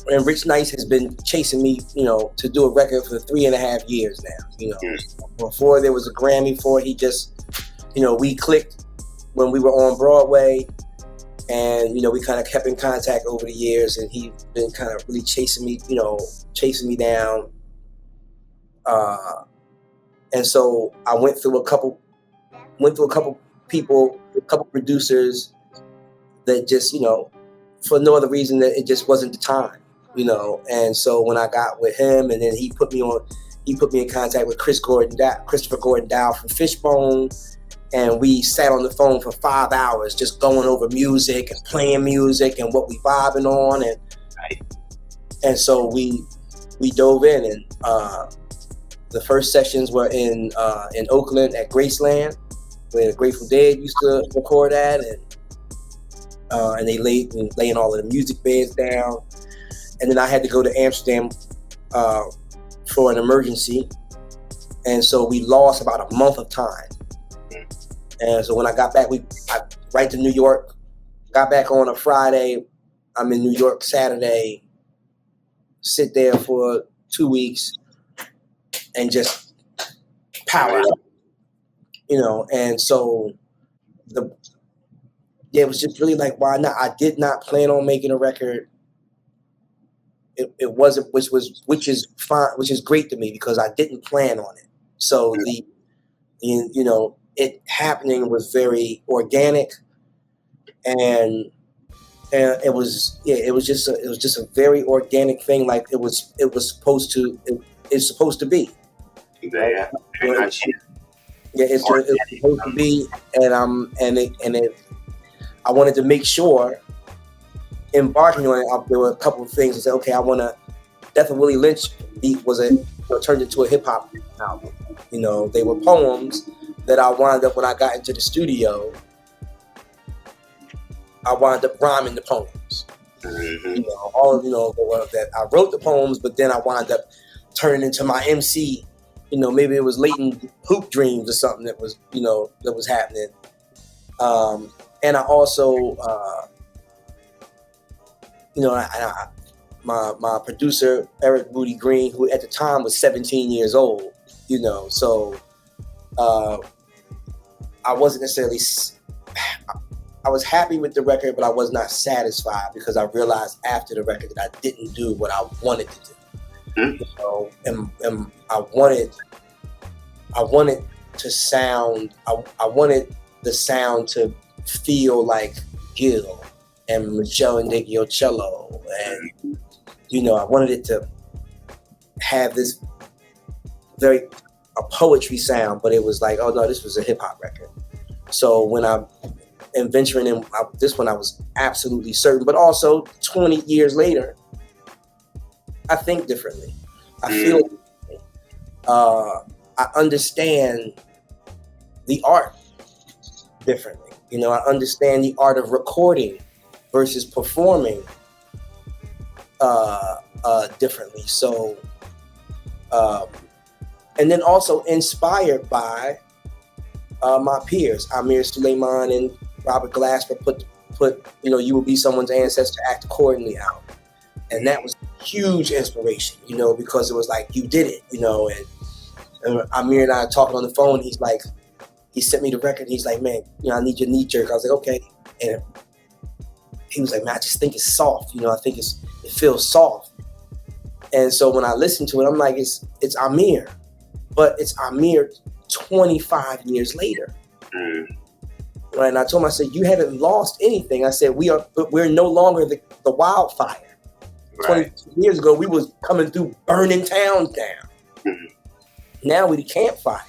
and Rich Nice has been chasing me, to do a record for 3.5 years now. Before there was a Grammy for it, he just, we clicked when we were on Broadway, and we kind of kept in contact over the years, and he been kind of really chasing me down. And so I went through a couple people, a couple producers that just, for no other reason that it just wasn't the time, And so when I got with him, and then he put me in contact with Christopher Gordon Dow from Fishbone, and we sat on the phone for 5 hours just going over music and playing music and what we vibing on, and so we dove in, and the first sessions were in Oakland at Graceland, where the Grateful Dead used to record at, and they laying all of the music beds down. And then I had to go to Amsterdam for an emergency, and so we lost about a month of time. And so when I got back, I right to New York. Got back on a Friday. I'm in New York Saturday. Sit there for 2 weeks and just power up, And so it was just really like, why not? I did not plan on making a record. It wasn't, which is fine, which is great to me because I didn't plan on it. So it happening was very organic, and it was just a very organic thing. Like it was supposed to. It's supposed to be. Yeah. It's supposed to be, and I wanted to make sure, embarking on it, there were a couple of things. I said, okay, I want to. Death of Willie Lynch beat turned into a hip hop album. They were poems that I wound up, when I got into the studio, I wound up rhyming the poems. Mm-hmm. That I wrote the poems, but then I wound up turning into my MC. Maybe it was latent hoop dreams or something that was happening. And I also, my producer, Eric Booty Green, who at the time was 17 years old, so I wasn't necessarily, I was happy with the record, but I was not satisfied because I realized after the record that I didn't do what I wanted to do. Mm-hmm. And I wanted to sound, I wanted the sound to feel like Gil and Michelle and Cello, and I wanted it to have this a poetry sound, but it was like, oh no, this was a hip hop record. So when I'm venturing in this one, I was absolutely certain. But also 20 years later, I think differently. I feel differently. I understand the art differently. You know, I understand the art of recording versus performing differently. So, and then also inspired by my peers, Amir Suleiman and Robert Glasper put You Will Be Someone's Ancestor Act Accordingly out. And that was huge inspiration, you know, because it was like, you did it, you know, and Amir and I talking on the phone. He's like, he sent me the record. He's like, man, you know, I need your knee jerk. I was like, okay. And he was like, man, I just think it's soft. You know, I think it feels soft. And so when I listened to it, I'm like, it's Amir, but it's Amir 25 years later. Right? And I told him, I said, you haven't lost anything. I said, we're no longer the wildfire. Right. 20 years ago, we was coming through burning towns down. Now we the campfire.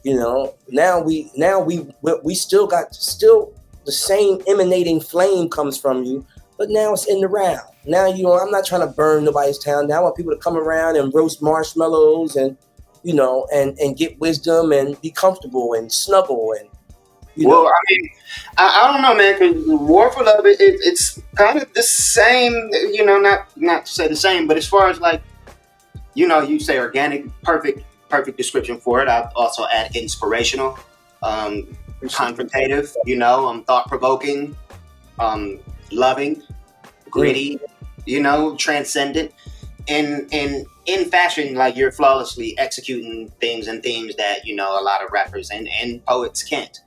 You know, now we still got the same emanating flame comes from you, but now it's in the round. Now, you know, I'm not trying to burn nobody's town. Now I want people to come around and roast marshmallows and, you know, and get wisdom and be comfortable and snuggle and, you know. Well, I mean, I don't know, man, because War for Love, it's kind of the same, you know, not to say the same, but as far as like, you know, you say organic, perfect description for it. I'd also add inspirational, confrontative, you know, thought-provoking, loving, gritty, you know, transcendent. And in fashion, like you're flawlessly executing things and themes that, you know, a lot of rappers and poets can't.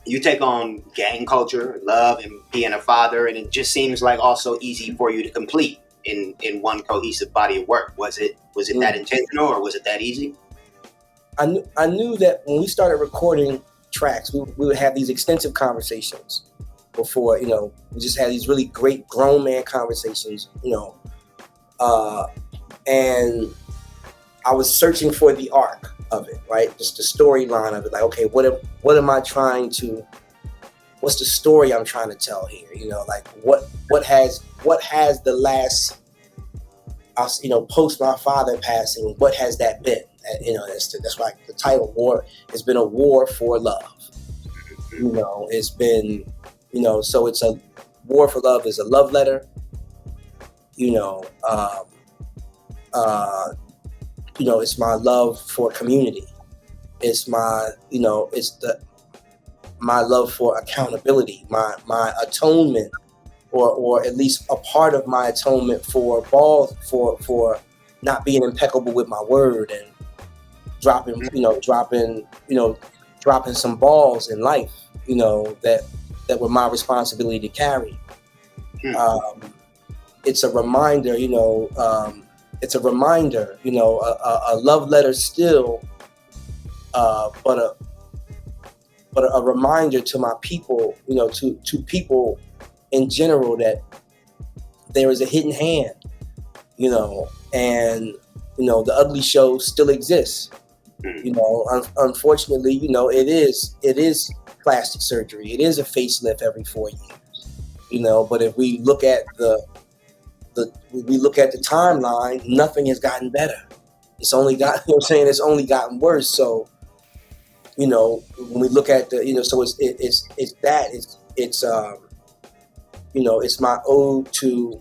You take on gang culture, love, and being a father, and it just seems like also easy for you to complete in one cohesive body of work. Was it that intentional, or was it that easy? I knew that when we started recording tracks, we would have these extensive conversations before, you know, we just had these really great grown man conversations, you know, and I was searching for the arc of it, right? Just the storyline of it. Like, okay, what am I trying to? What's the story I'm trying to tell here? You know, like what has the last, you know, post my father passing, what has that been? You know, that's why the title War has been a war for love. You know, it's been, you know, so it's a War for Love is a love letter. You know, you know, it's my love for community. It's my, you know, my love for accountability, my atonement, or at least a part of my atonement for not being impeccable with my word and dropping some balls in life, you know, that were my responsibility to carry. It's a reminder, you know, a love letter still, but a reminder to my people, you know, to people in general, that there is a hidden hand, you know, and, you know, the ugly show still exists. You know, unfortunately, you know, it is plastic surgery. It is a facelift every 4 years, you know, but if we look at the timeline, nothing has gotten better. It's only got, you know what I'm saying, it's only gotten worse. So, you know, when we look at the, you know, so it's you know, it's my ode to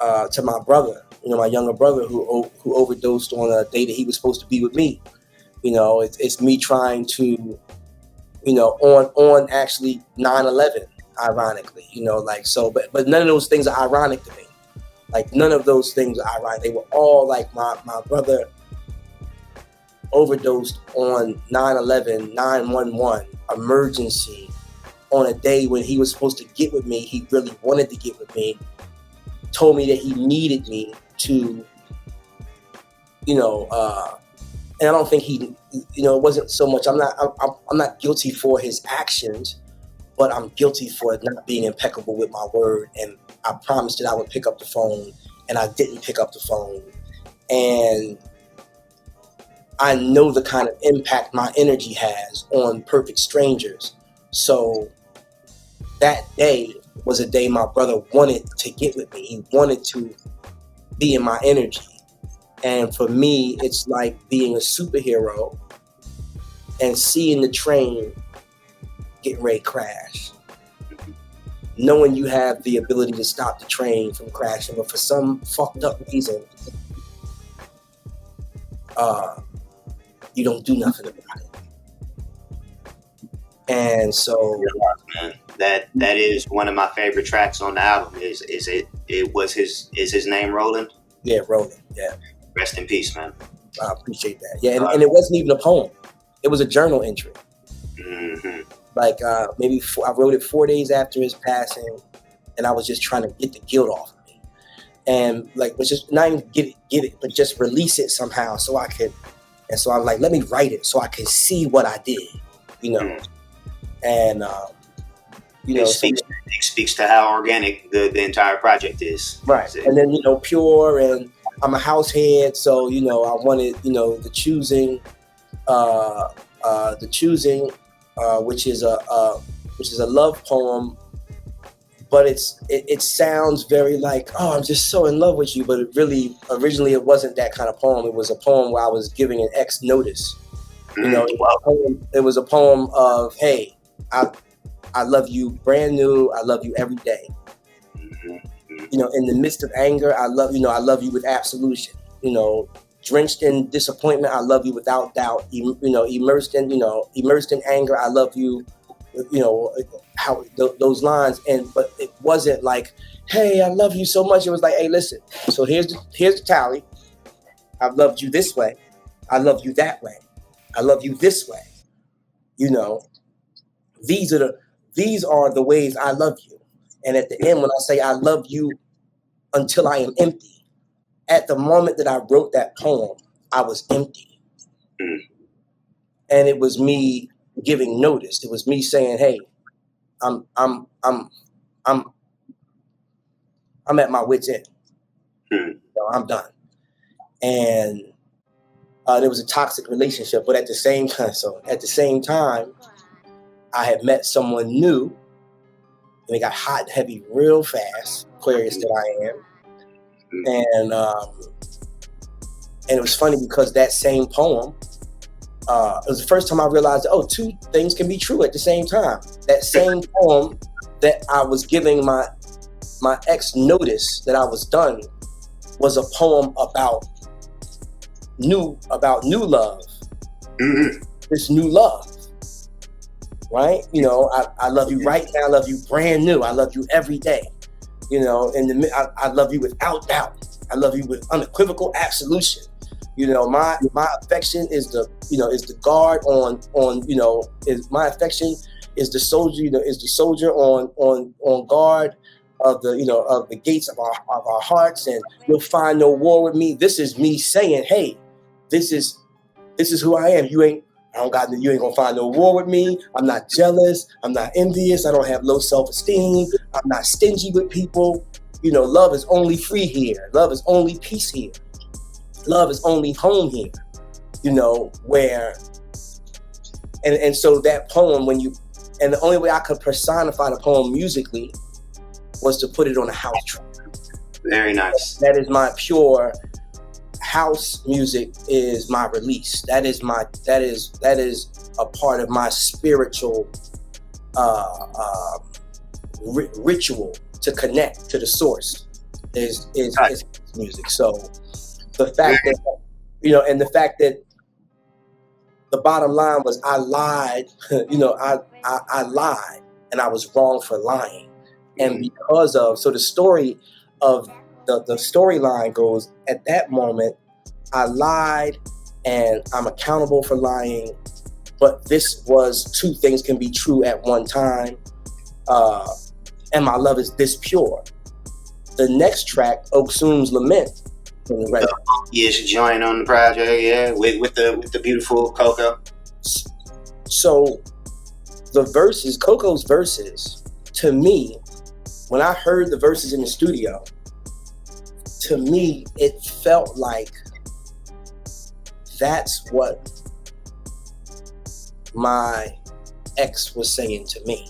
my brother, you know, my younger brother who overdosed on a day that he was supposed to be with me. You know, it's me trying to, you know, on actually 9/11, ironically, you know, like, so, but none of those things are ironic to me. Like, none of those things are ironic. They were all like, my brother overdosed on 9/11, 911 emergency on a day when he was supposed to get with me. He really wanted to get with me, told me that he needed me to, you know, and I don't think he, you know, it wasn't so much, I'm not guilty for his actions, but I'm guilty for not being impeccable with my word. And I promised that I would pick up the phone, and I didn't pick up the phone. And I know the kind of impact my energy has on perfect strangers. So that day, was a day my brother wanted to get with me. He wanted to be in my energy. And for me, it's like being a superhero and seeing the train getting ready to crash. Knowing you have the ability to stop the train from crashing, but for some fucked up reason, you don't do nothing about it. And so, man, that is one of my favorite tracks on the album. Is his name Roland? Yeah, Roland. Yeah. Rest in peace, man. I appreciate that. Yeah, and it wasn't even a poem; it was a journal entry. Mm-hmm. Like I wrote it 4 days after his passing, and I was just trying to get the guilt off of me, and like was just not even get it, but just release it somehow so I could. And so I'm like, let me write it so I can see what I did, you know. Mm. And you know, it speaks to how organic the entire project is. Right. And then, you know, pure, and I'm a house head, so, you know, I wanted, you know, the choosing, which is a love poem, but it sounds very like, oh, I'm just so in love with you, but originally it wasn't that kind of poem. It was a poem where I was giving an ex notice. You know, it was a poem of, hey, I love you brand new. I love you every day. You know, in the midst of anger, I love you with absolution. You know, drenched in disappointment, I love you without doubt. You know, immersed in anger, I love you. You know, how those lines. But it wasn't like, hey, I love you so much. It was like, hey, listen. So here's the tally. I've loved you this way. I love you that way. I love you this way. You know, these are the ways I love you. And at the end, when I say I love you until I am empty, at the moment that I wrote that poem, I was empty. And it was me giving notice. It was me saying, hey, I'm at my wit's end. You know, I'm done. And there was a toxic relationship, but at the same time, I had met someone new, and it got hot and heavy real fast, Aquarius that I am. And it was funny because that same poem, it was the first time I realized, oh, two things can be true at the same time. That same poem that I was giving my ex notice that I was done was a poem about new love. Mm-hmm. This new love. Right? You know, I love you right now. I love you brand new. I love you every day. You know, I love you without doubt. I love you with unequivocal absolution. You know, my affection is the guard on you know, my affection is the soldier, you know, is the soldier on guard of the gates of our hearts, and you'll find no war with me. This is me saying, hey, this is who I am. You ain't gonna find no war with me. I'm not jealous. I'm not envious. I don't have low self-esteem. I'm not stingy with people. You know, love is only free here. Love is only peace here. Love is only home here. You know, where and so that poem, and the only way I could personify the poem musically was to put it on a house track. Very nice. That is my pure house music, is my release. That is a part of my spiritual ritual to connect to the source is music. So the fact that, you know, and the fact that the bottom line was I lied, you know, I lied, and I was wrong for lying. And because of, so the story of the storyline goes, at that moment, I lied and I'm accountable for lying, but this was two things can be true at one time. And my love is this pure. The next track, Oksum's Lament, from the record. Yes, join on the project, yeah, with the beautiful Coco. So the verses, Coco's verses, to me, when I heard the verses in the studio, to me, it felt like that's what my ex was saying to me.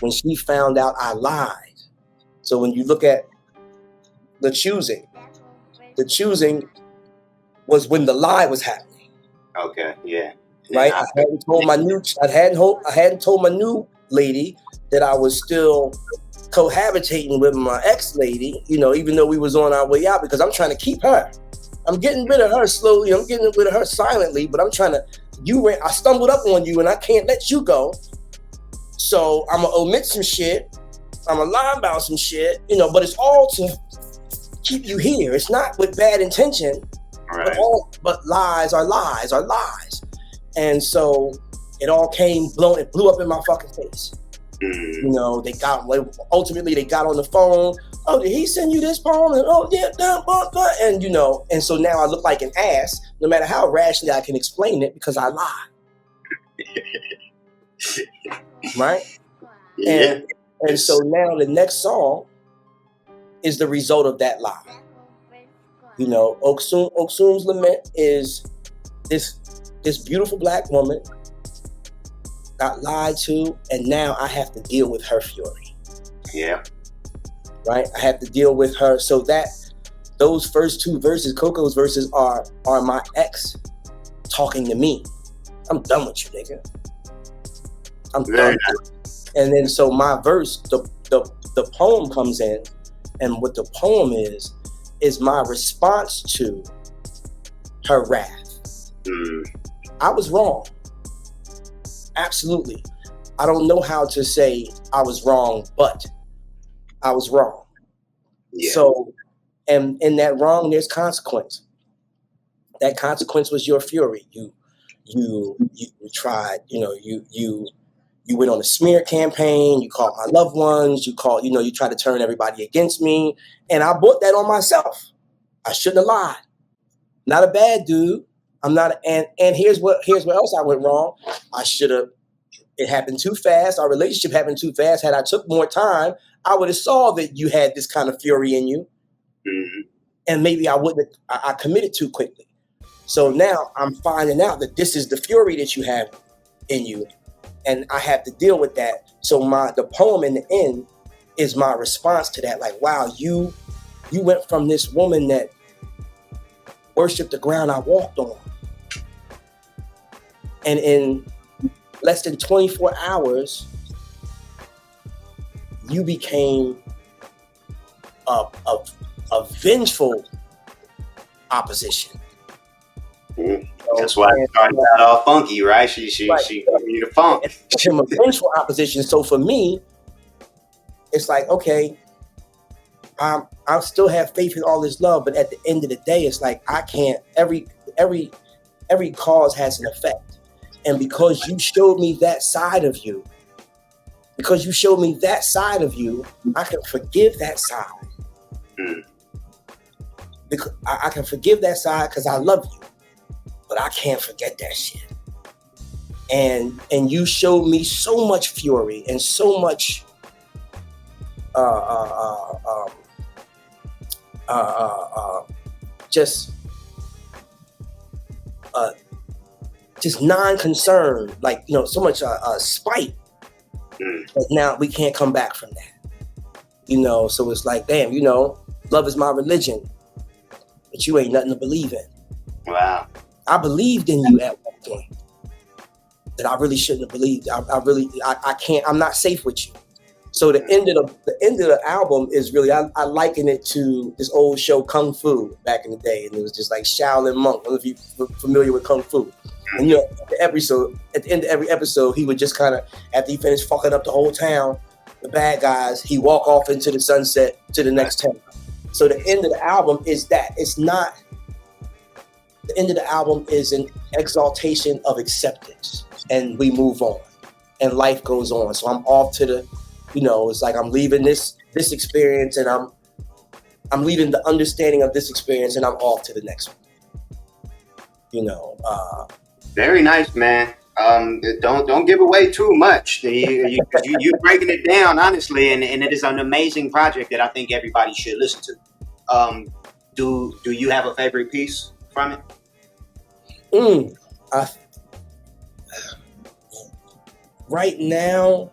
when she found out I lied. So when you look at the choosing was when the lie was happening. Okay, yeah. Right. I hadn't told my new lady that I was still cohabitating with my ex lady, even though we was on our way out, because I'm trying to keep her. I'm getting rid of her slowly. I'm getting rid of her silently, but I'm trying to. I stumbled up on you, and I can't let you go. So I'm gonna omit some shit. I'm gonna lie about some shit, but it's all to keep you here. It's not with bad intention, right. but lies are lies are lies. And so it all it blew up in my fucking face. They got on the phone. Oh, did he send you this poem? And oh yeah, and and so now I look like an ass, no matter how rationally I can explain it, because I lie. Right? Yeah. And so now the next song is the result of that lie. Oksum's Lament is this beautiful black woman got lied to, and now I have to deal with her fury. Yeah. Right? I have to deal with her. So that those first two verses, Coco's verses, are my ex talking to me. I'm done with you, nigga. I'm done. And then so my verse, the poem comes in, and what the poem is my response to her wrath. I was wrong. Absolutely. I don't know how to say I was wrong, but I was wrong. Yeah. So, and in that wrong, there's consequence. That consequence was your fury. You tried, you went on a smear campaign, you called my loved ones, you tried to turn everybody against me. And I brought that on myself. I shouldn't have lied. Not a bad dude. I'm not, and here's where else I went wrong. I should have, it happened too fast. Our relationship happened too fast. Had I took more time, I would have saw that you had this kind of fury in you. Mm-hmm. And maybe I wouldn't have, I committed too quickly. So now I'm finding out that this is the fury that you have in you. And I have to deal with that. So the poem in the end is my response to that. Like, wow, you went from this woman that worshiped the ground I walked on. And in less than 24 hours, you became a vengeful opposition. Mm-hmm. That's why it started out all funky, right? She put me to funk. I'm a vengeful opposition. So for me, it's like, okay, I still have faith in all this love, but at the end of the day, it's like I can't. Every cause has an effect, and because you showed me that side of you, I can forgive that side. Mm. Because I can forgive that side because I love you, but I can't forget that shit. And you showed me so much fury and so much just non-concern, like, so much spite. But now we can't come back from that. So it's like, damn, love is my religion, but you ain't nothing to believe in. Wow. I believed in you at one point that I really shouldn't have believed. I can't. I'm not safe with you. So the end of the album is really, I liken it to this old show Kung Fu back in the day, and it was just like Shaolin Monk. I don't know if you're familiar with Kung Fu. And at the end of every episode, he would just kind of, after he finished fucking up the whole town, the bad guys, he walk off into the sunset to the next town. So the end of the album is that. It's not. The end of the album is an exaltation of acceptance, and we move on, and life goes on. So I'm off to the, it's like I'm leaving this experience, and I'm leaving the understanding of this experience, and I'm off to the next one. Very nice, man. Don't give away too much. You're breaking it down honestly, and it is an amazing project that I think everybody should listen to. Do you have a favorite piece from it? Right now,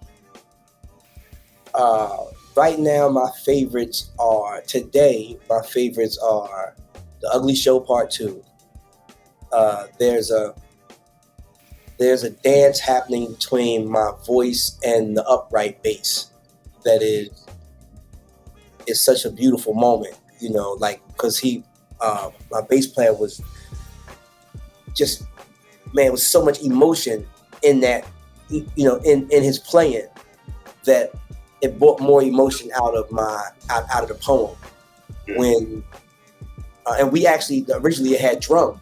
Right now, my favorites are today. My favorites are the Ugly Show Part Two. Uh, there's a there's a dance happening between my voice and the upright bass that is such a beautiful moment. You know, like because my bass player was just man, with so much emotion in that, in his playing that it brought more emotion out of the poem when and we actually originally had drums,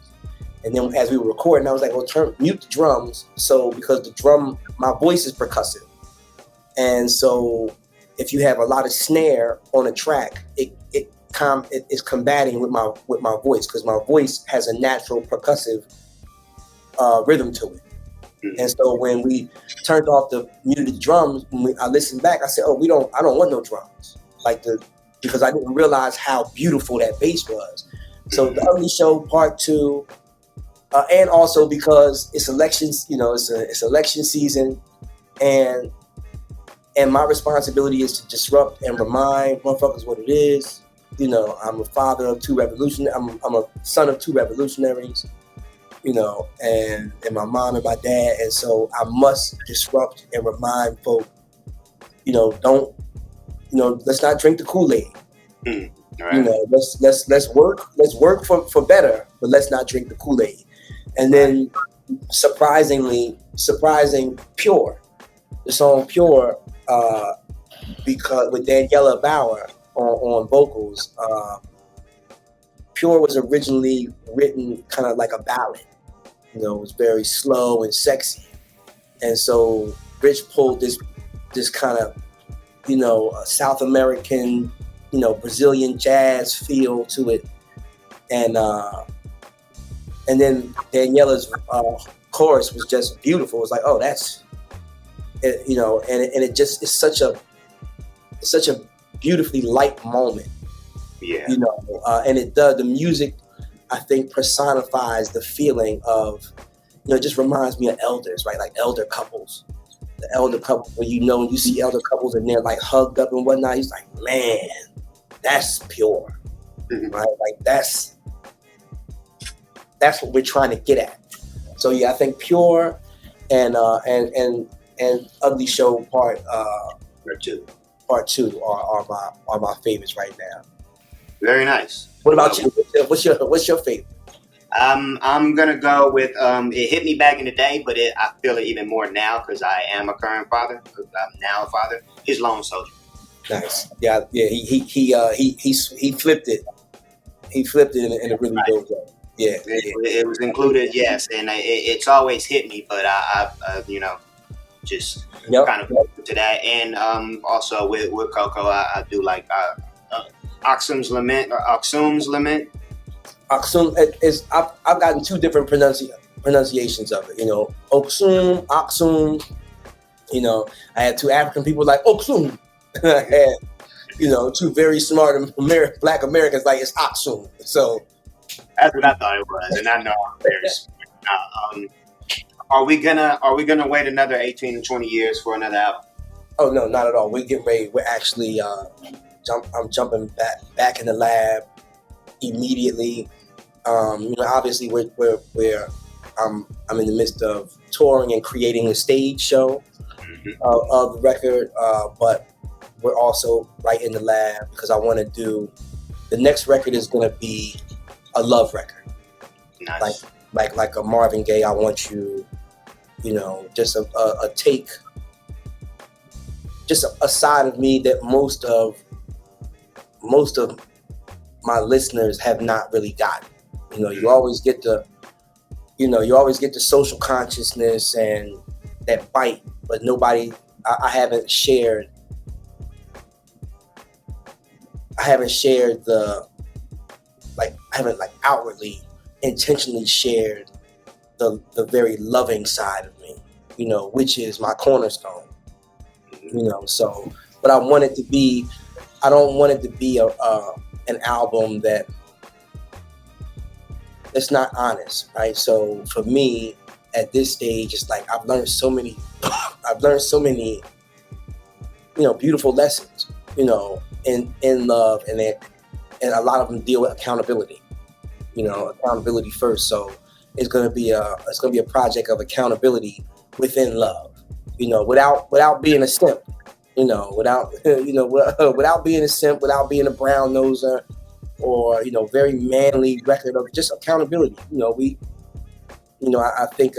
and then as we were recording I was like, well, mute the drums, so because my voice is percussive, and so if you have a lot of snare on a track, it is combating with my voice, because my voice has a natural percussive rhythm to it. And so when we turned off the muted drums, I listened back, I said, "Oh, I don't want no drums," because I didn't realize how beautiful that bass was. So the Ugly Show Part Two, and also because it's elections, it's election season, and my responsibility is to disrupt and remind motherfuckers what it is. I'm a father of two revolutionaries. I'm a son of two revolutionaries. And my mom and my dad, and so I must disrupt and remind folk, let's not drink the Kool-Aid. Right. Let's work for better, but let's not drink the Kool-Aid. And then surprising Pure, the song Pure, because with Daniela Bauer on vocals, Pure was originally written kind of like a ballad. It was very slow and sexy, and so Rich pulled this kind of South American, Brazilian jazz feel to it, and then Daniela's chorus was just beautiful. It's like, oh, that's it, and it just is such a beautifully light moment. Yeah. And the music, I think, personifies the feeling of, it just reminds me of elders, right? Like elder couples. The elder couple, when you see elder couples and they're like hugged up and whatnot, he's like, man, that's pure, right? Like that's what we're trying to get at. So yeah, I think Pure and Ugly Show Part Two are my favorites right now. Very nice. What about you? What's your favorite? I'm gonna go with it hit me back in the day, but I feel it even more now because I am a current father. I'm now a father. His Lone Soldier. Nice. Yeah. He flipped it. He flipped it in a really good way. Yeah. It was included, yes, and it's always hit me, but I just kind of to that, and also with Coco, I do like Aksum's Lament. Aksum is I've gotten two different pronunciations of it. Aksum. I had two African people like Aksum. I had two very smart Black Americans like it's Aksum. So that's what I thought it was, and I know I'm very smart. Are we gonna wait another 18 to 20 years for another album? Oh no, not at all. We're getting ready. We're actually I'm jumping back in the lab immediately. Obviously I'm in the midst of touring and creating a stage show of the record, but we're also right in the lab because I want to do the next record is going to be a love record. Nice. Like a Marvin Gaye, I Want You, just a take, just a side of me that most of my listeners have not really gotten. You always get the social consciousness and that bite, but nobody, I haven't shared I haven't outwardly intentionally shared the very loving side of me, which is my cornerstone. So, but I don't want it to be an album that's not honest, right? So for me, at this stage, it's like I've learned so many beautiful lessons, in love, and a lot of them deal with accountability. Accountability first. So it's gonna be a project of accountability within love. Without being a simp. Without without being a simp, without being a brown noser, or very manly record of just accountability. I think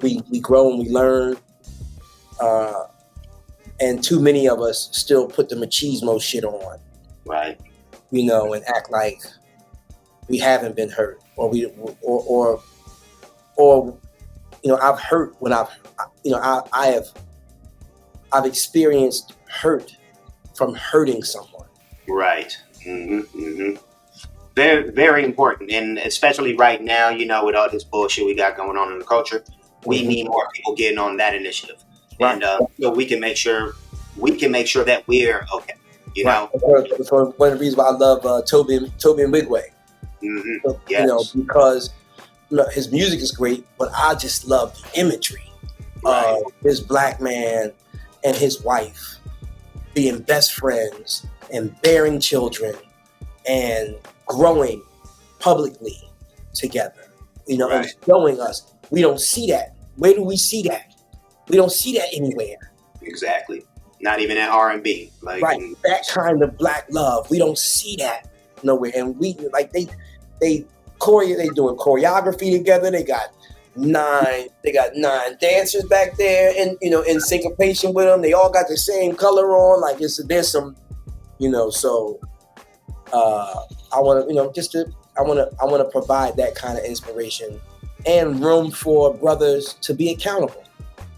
we grow and we learn, and too many of us still put the machismo shit on, Right. and act like we haven't been hurt, or I've hurt when I've experienced hurt from hurting someone. Right. Very, very important, and especially right now, with all this bullshit we got going on in the culture, we need more people getting on that initiative, Right. and so we can make sure that we're okay. So one of the reasons why I love Toby and Wigway. Yes. Because his music is great, but I just love the imagery Right. of this black man and his wife being best friends and bearing children and growing publicly together, and Right. showing us we don't see that. Where do we see that? We don't see that anywhere. Exactly. Not even at R&B. Right. That kind of black love, we don't see that nowhere. And we they doing choreography together. They got nine dancers back there, and in syncopation with them. They all got the same color on. Like there's some, so I want to, I want to provide that kind of inspiration and room for brothers to be accountable.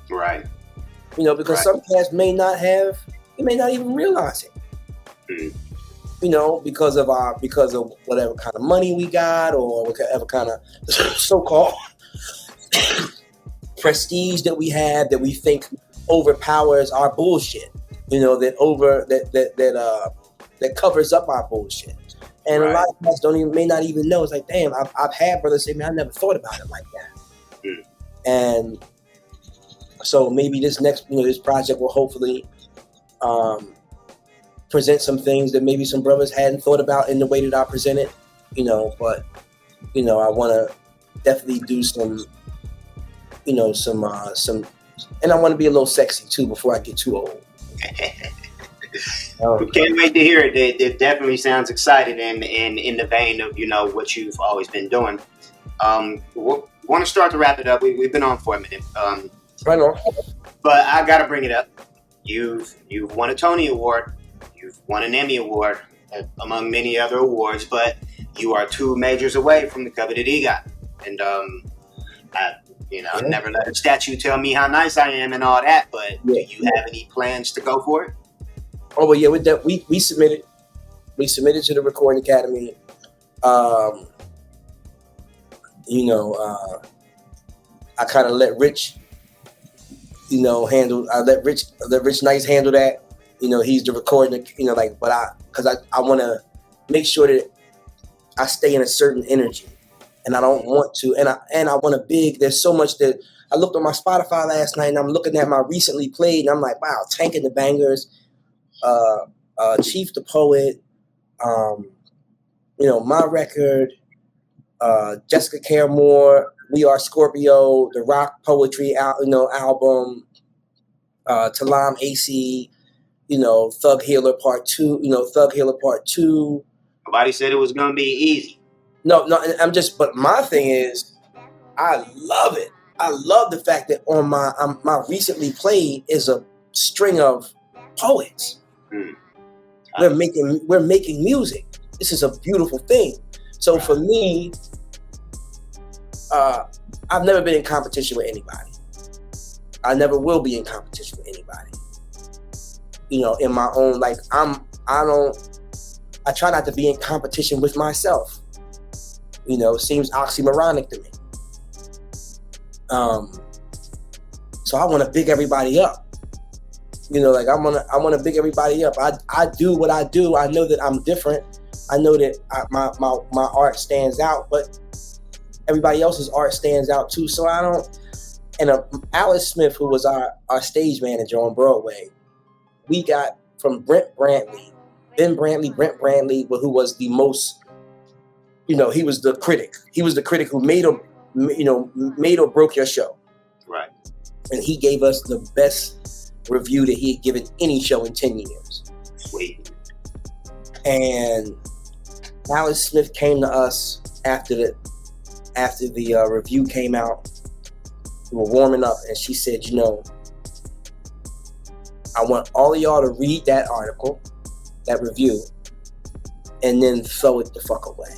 Right. Because Right. some cats may not even realize it. Because of whatever kind of money we got, or whatever kind of so-called prestige that we have, that we think overpowers our bullshit. That covers up our bullshit. And Right. a lot of cats may not even know. It's like, damn, I've had brothers say, man, I never thought about it like that. And so maybe this next, this project will hopefully present some things that maybe some brothers hadn't thought about in the way that I present it, but, I want to definitely do some, and I want to be a little sexy too before I get too old. We can't wait to hear it. It definitely sounds exciting, and in the vein of what you've always been doing. Want to start to wrap it up. We've been on for a minute, Right on. but I gotta bring it up. You've won a Tony Award, you've won an Emmy Award, among many other awards, but you are 2 majors away from the coveted EGOT. And I never let a statue tell me how nice I am and all that. But do you have any plans to go for it? Oh well, yeah. With that, we submitted to the Recording Academy. I kind of let Rich, handle. I let Rich Nice handle that. He's the recording. Because I want to make sure that I stay in a certain energy, and I don't want to. And I want to big. There's so much that I looked on my Spotify last night, and I'm looking at my recently played, and I'm like, wow, Tank and the Bangers. Chief the Poet, my record, Jessica Care Moore, We Are Scorpio, the Rock Poetry album, Talam AC, Thug Healer Part 2, Nobody said it was going to be easy. No, but my thing is, I love it. I love the fact that on my recently played is a string of poets. We're making music. This is a beautiful thing. So for me, I've never been in competition with anybody. I never will be in competition with anybody. In my own, I try not to be in competition with myself. It seems oxymoronic to me. So I want to big everybody up. I want to big everybody up. I do what I do. I know that I'm different. I know that my art stands out, but everybody else's art stands out too. So I don't. And Alice Smith, who was our stage manager on Broadway, we got from Ben Brantley, who was the most, he was the critic. He was the critic who made or broke your show. Right. And he gave us the best review that he had given any show in 10 years. Sweet. And Alice Smith came to us after the review came out. We were warming up, and she said, I want all of y'all to read that article, that review, and then throw it the fuck away.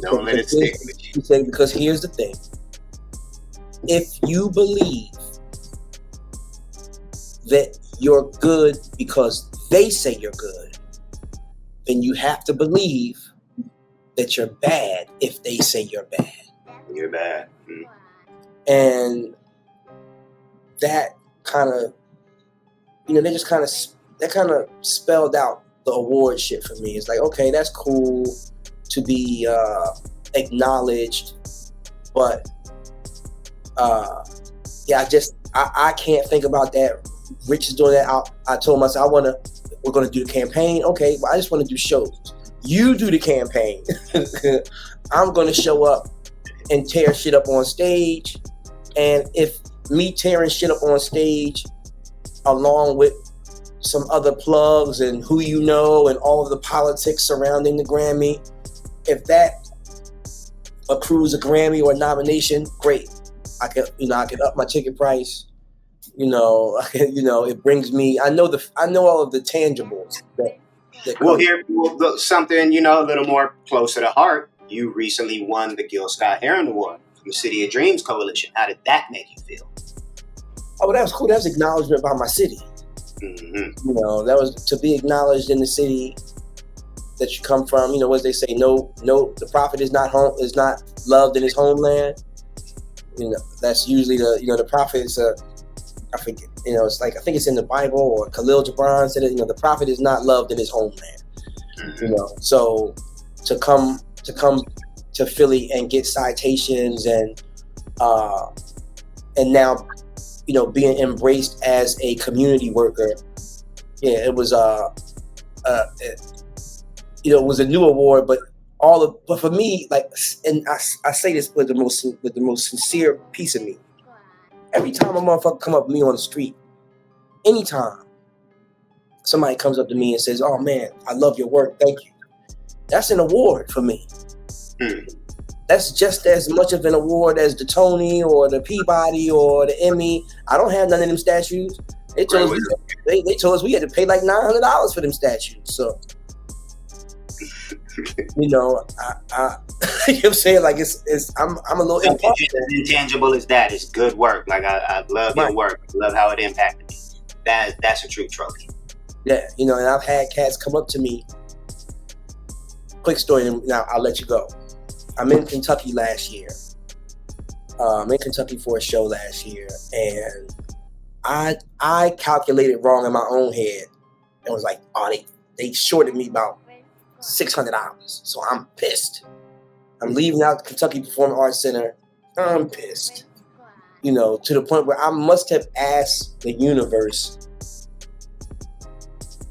Don't let it stick with you. She said, because here's the thing. If you believe that you're good because they say you're good, then you have to believe that you're bad if they say you're bad. You're bad. And that kind of, that kind of spelled out the award shit for me. It's like, okay, that's cool to be acknowledged, but I can't think about that. Rich is doing that. I told myself, we're going to do the campaign. Okay, well, I just want to do shows. You do the campaign. I'm going to show up and tear shit up on stage. And if me tearing shit up on stage, along with some other plugs and who you know and all of the politics surrounding the Grammy, if that accrues a Grammy or a nomination, great. I could up my ticket price. It brings me. I know all of the tangibles that We'll hear something, a little more closer to heart. You recently won the Gil Scott-Heron Award from the City of Dreams Coalition. How did that make you feel? Oh, that was cool. That was acknowledgement by my city. Mm-hmm. That was to be acknowledged in the city that you come from. What they say, no, the prophet is not loved in his homeland. That's usually the prophet is I forget. It's like, I think it's in the Bible, or Khalil Gibran said it. The prophet is not loved in his homeland. Mm-hmm. So to come to Philly and get citations and now being embraced as a community worker. Yeah, it was it was a new award, but for me, like, and I say this with the most sincere piece of me. Every time a motherfucker come up to me on the street, anytime somebody comes up to me and says, "Oh man, I love your work, thank you," that's an award for me. That's just as much of an award as the Tony or the Peabody or the Emmy. I don't have none of them statues. They told us we had to pay like $900 for them statues. So, I you know what I'm saying? Like I'm a little intangible as that. It's good work. Like I love your work. I love how it impacted me. That's a true trophy. Yeah, and I've had cats come up to me. Quick story, and now I'll let you go. I'm in Kentucky last year. I'm in Kentucky for a show last year, and I calculated wrong in my own head and was like, oh, they shorted me about $600. So I'm pissed. I'm leaving out Kentucky Performing Arts Center. I'm pissed. To the point where I must have asked the universe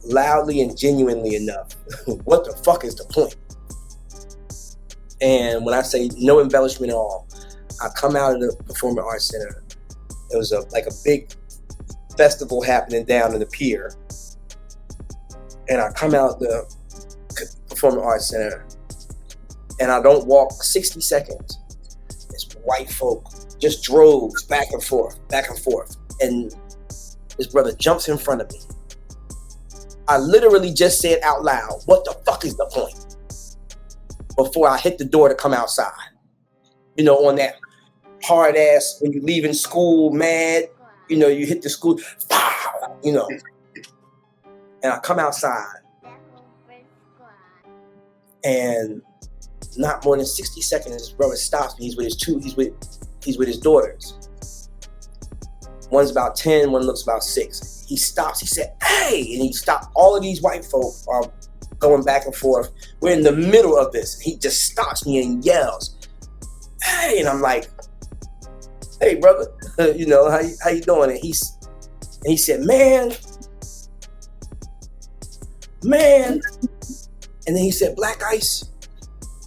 loudly and genuinely enough, what the fuck is the point? And when I say no embellishment at all, I come out of the Performing Arts Center. It was a big festival happening down in the pier. And I come out the Performing Arts Center, and I don't walk 60 seconds. This white folk just drove back and forth. And this brother jumps in front of me. I literally just said out loud, what the fuck is the point? Before I hit the door to come outside. On that hard ass, when you're leaving school mad, you hit the school, and I come outside, and not more than 60 seconds, this brother stops me. He's with his daughters. One's about 10, one looks about 6. He stops, he said, hey, and he stopped. All of these white folk are going back and forth. We're in the middle of this. He just stops me and yells, hey, and I'm like, hey, brother, how you doing? And And he said, man. And then he said, Black Ice.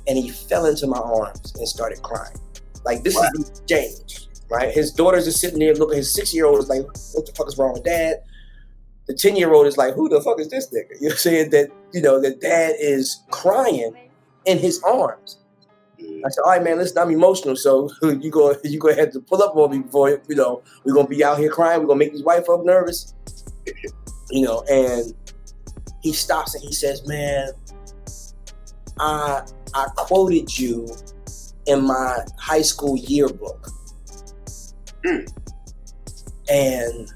And he fell into my arms and started crying. Like, this is the exchange, right? His daughters are sitting there looking. His 6-year-old is like, what the fuck is wrong with dad? The 10-year-old is like, who the fuck is this nigga? You know what I'm saying? That, that dad is crying in his arms. I said, all right, man, listen, I'm emotional, so you go ahead to pull up on me before, we're going to be out here crying. We're going to make these white folk nervous. And he stops and he says, man, I quoted you in my high school yearbook. And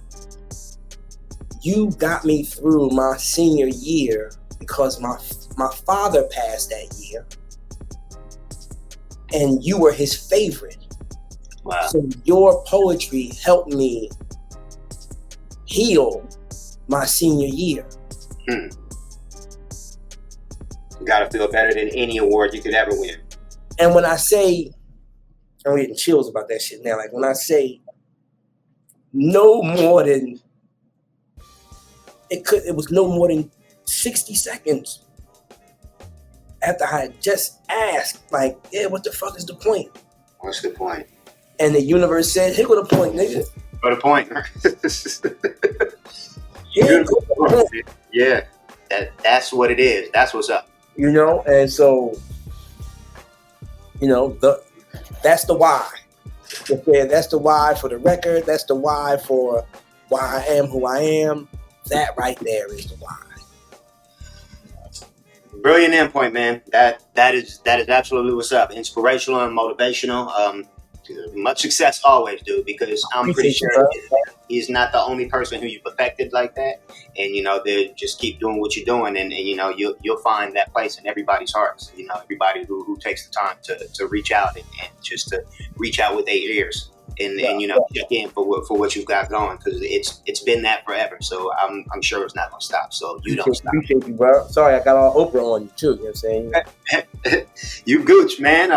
you got me through my senior year because my father passed that year. And you were his favorite. Wow. So your poetry helped me heal my senior year. You gotta feel better than any award you could ever win. And when I say, I'm getting chills about that shit now. Like when I say no more than, it was no more than 60 seconds after I just asked, like, yeah, what the fuck is the point? What's the point? And the universe said, here go the point, nigga. What the point? Yeah, that's what it is. That's what's up. And so, that's the why. That's the why for the record. That's the why for why I am who I am. That right there is the why. Brilliant endpoint, man. That is absolutely what's up. Inspirational and motivational. Much success always, dude, because I'm pretty sure he's not the only person who you've affected like that. And they just keep doing what you're doing, and you'll find that place in everybody's hearts. Everybody who takes the time to reach out and just to reach out with their ears and check in for what you've got going, because it's been that forever. So I'm sure it's not gonna stop. So you don't stop. Appreciate you, bro. Sorry, I got all Oprah on you too. You know what I'm saying? You gooch, man.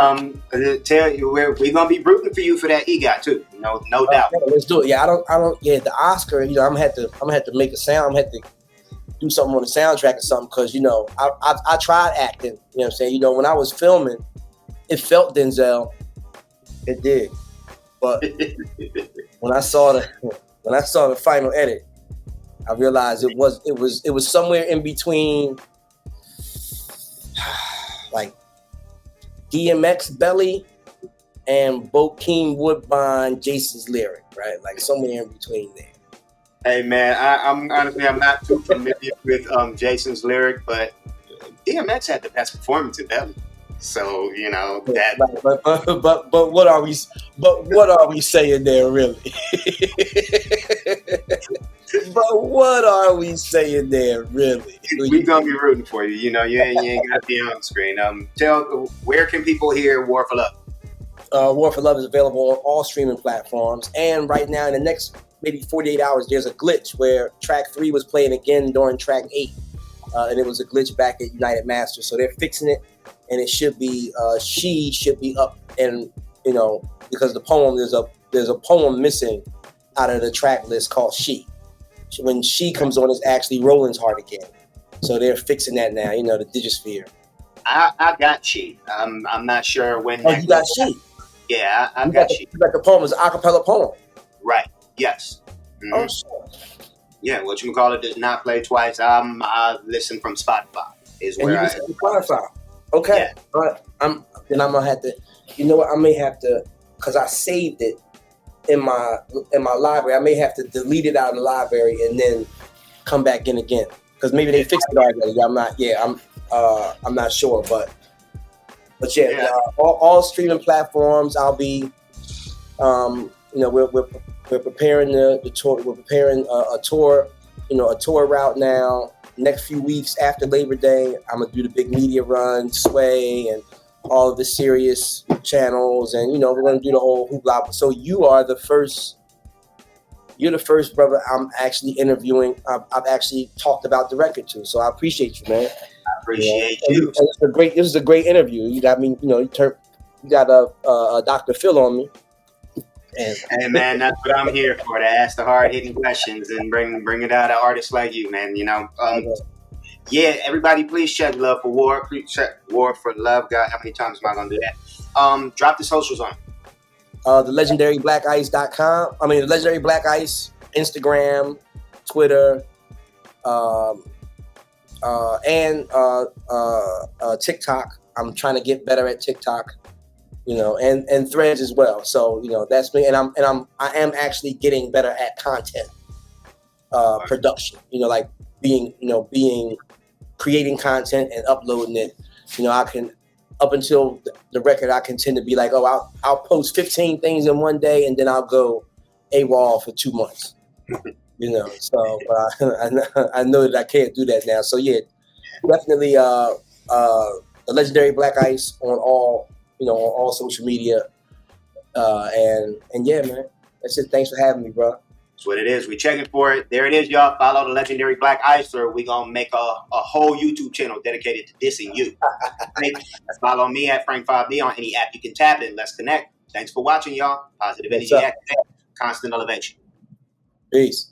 Tell you we're gonna be rooting for you for that EGOT too. No doubt. Let's do it. Yeah, I don't. Yeah, the Oscar. I'm gonna have to make a sound. I'm gonna have to do something on the soundtrack or something, because I tried acting. You know what I'm saying? When I was filming, it felt Denzel. It did. But when I saw the final edit, I realized it was somewhere in between, like DMX Belly and Bokeem Woodbine Jason's lyric, right? Like somewhere in between there. Hey man, I'm honestly not too familiar with Jason's lyric, but DMX had the best performance in Belly. So that. But what are we? But what are we saying there, really? But what are we saying there, really? We gonna be rooting for you. You ain't gotta be on screen. Where can people hear War for Love? War for Love is available on all streaming platforms, and right now in the next maybe 48 hours, there's a glitch where track 3 was playing again during track 8, and it was a glitch back at United Masters, so they're fixing it. And it should be, she should be up, and because the poem, there's a poem missing out of the track list called She. When She comes on, it's actually Roland's Heart again. So they're fixing that now. The Digisphere. I got She. I'm not sure when. Oh, you got She. Yeah, I got She. You got the poem. It's an acapella poem. Right. Yes. Mm-hmm. Oh, sure. Yeah. Whatchamacallit does not play twice. I listen from Spotify. Is where I. Spotify. Okay, yeah. I'm gonna have to. You know what? I may have to, because I saved it in my library. I may have to delete it out of the library and then come back in again, because maybe they fixed it already. I'm not. Yeah, I'm not sure, but yeah. All streaming platforms. I'll be. We're preparing the tour. We're preparing a tour. A tour route now. Next few weeks after Labor Day, I'm gonna do the big media run, Sway, and all of the Sirius channels, and we're gonna do the whole hoopla. So you're the first brother I'm actually interviewing. I've actually talked about the record to, so I appreciate you, man. I appreciate you. And this is a great interview. You got me. You got a Dr. Phil on me. And Hey man, that's what I'm here for, to ask the hard hitting questions and bring it out of artists like you, man. Yeah, everybody please check Love for War. Please check War for Love. God, how many times am I gonna do that? Drop the socials on. the legendarybblackice.com. I mean, the Legendary Black Ice, Instagram, Twitter, and TikTok. I'm trying to get better at TikTok, and Threads as well. So that's me, and I am actually getting better at content production. Like being creating content and uploading it. I can, up until the record, I can tend to be like, oh, I'll post 15 things in one day, and then I'll go AWOL for 2 months. So but I know that I can't do that now. So yeah, definitely the Legendary Black Ice on all social media. And yeah, man, that's it. Thanks for having me, bro. That's what it is. We checking for it. There it is, y'all. Follow the Legendary Black Ice, or we gonna make a whole YouTube channel dedicated to dissing you. Right? Follow me at Frank5D on any app you can tap in. Let's connect. Thanks for watching, y'all. Positive energy, constant elevation. Peace.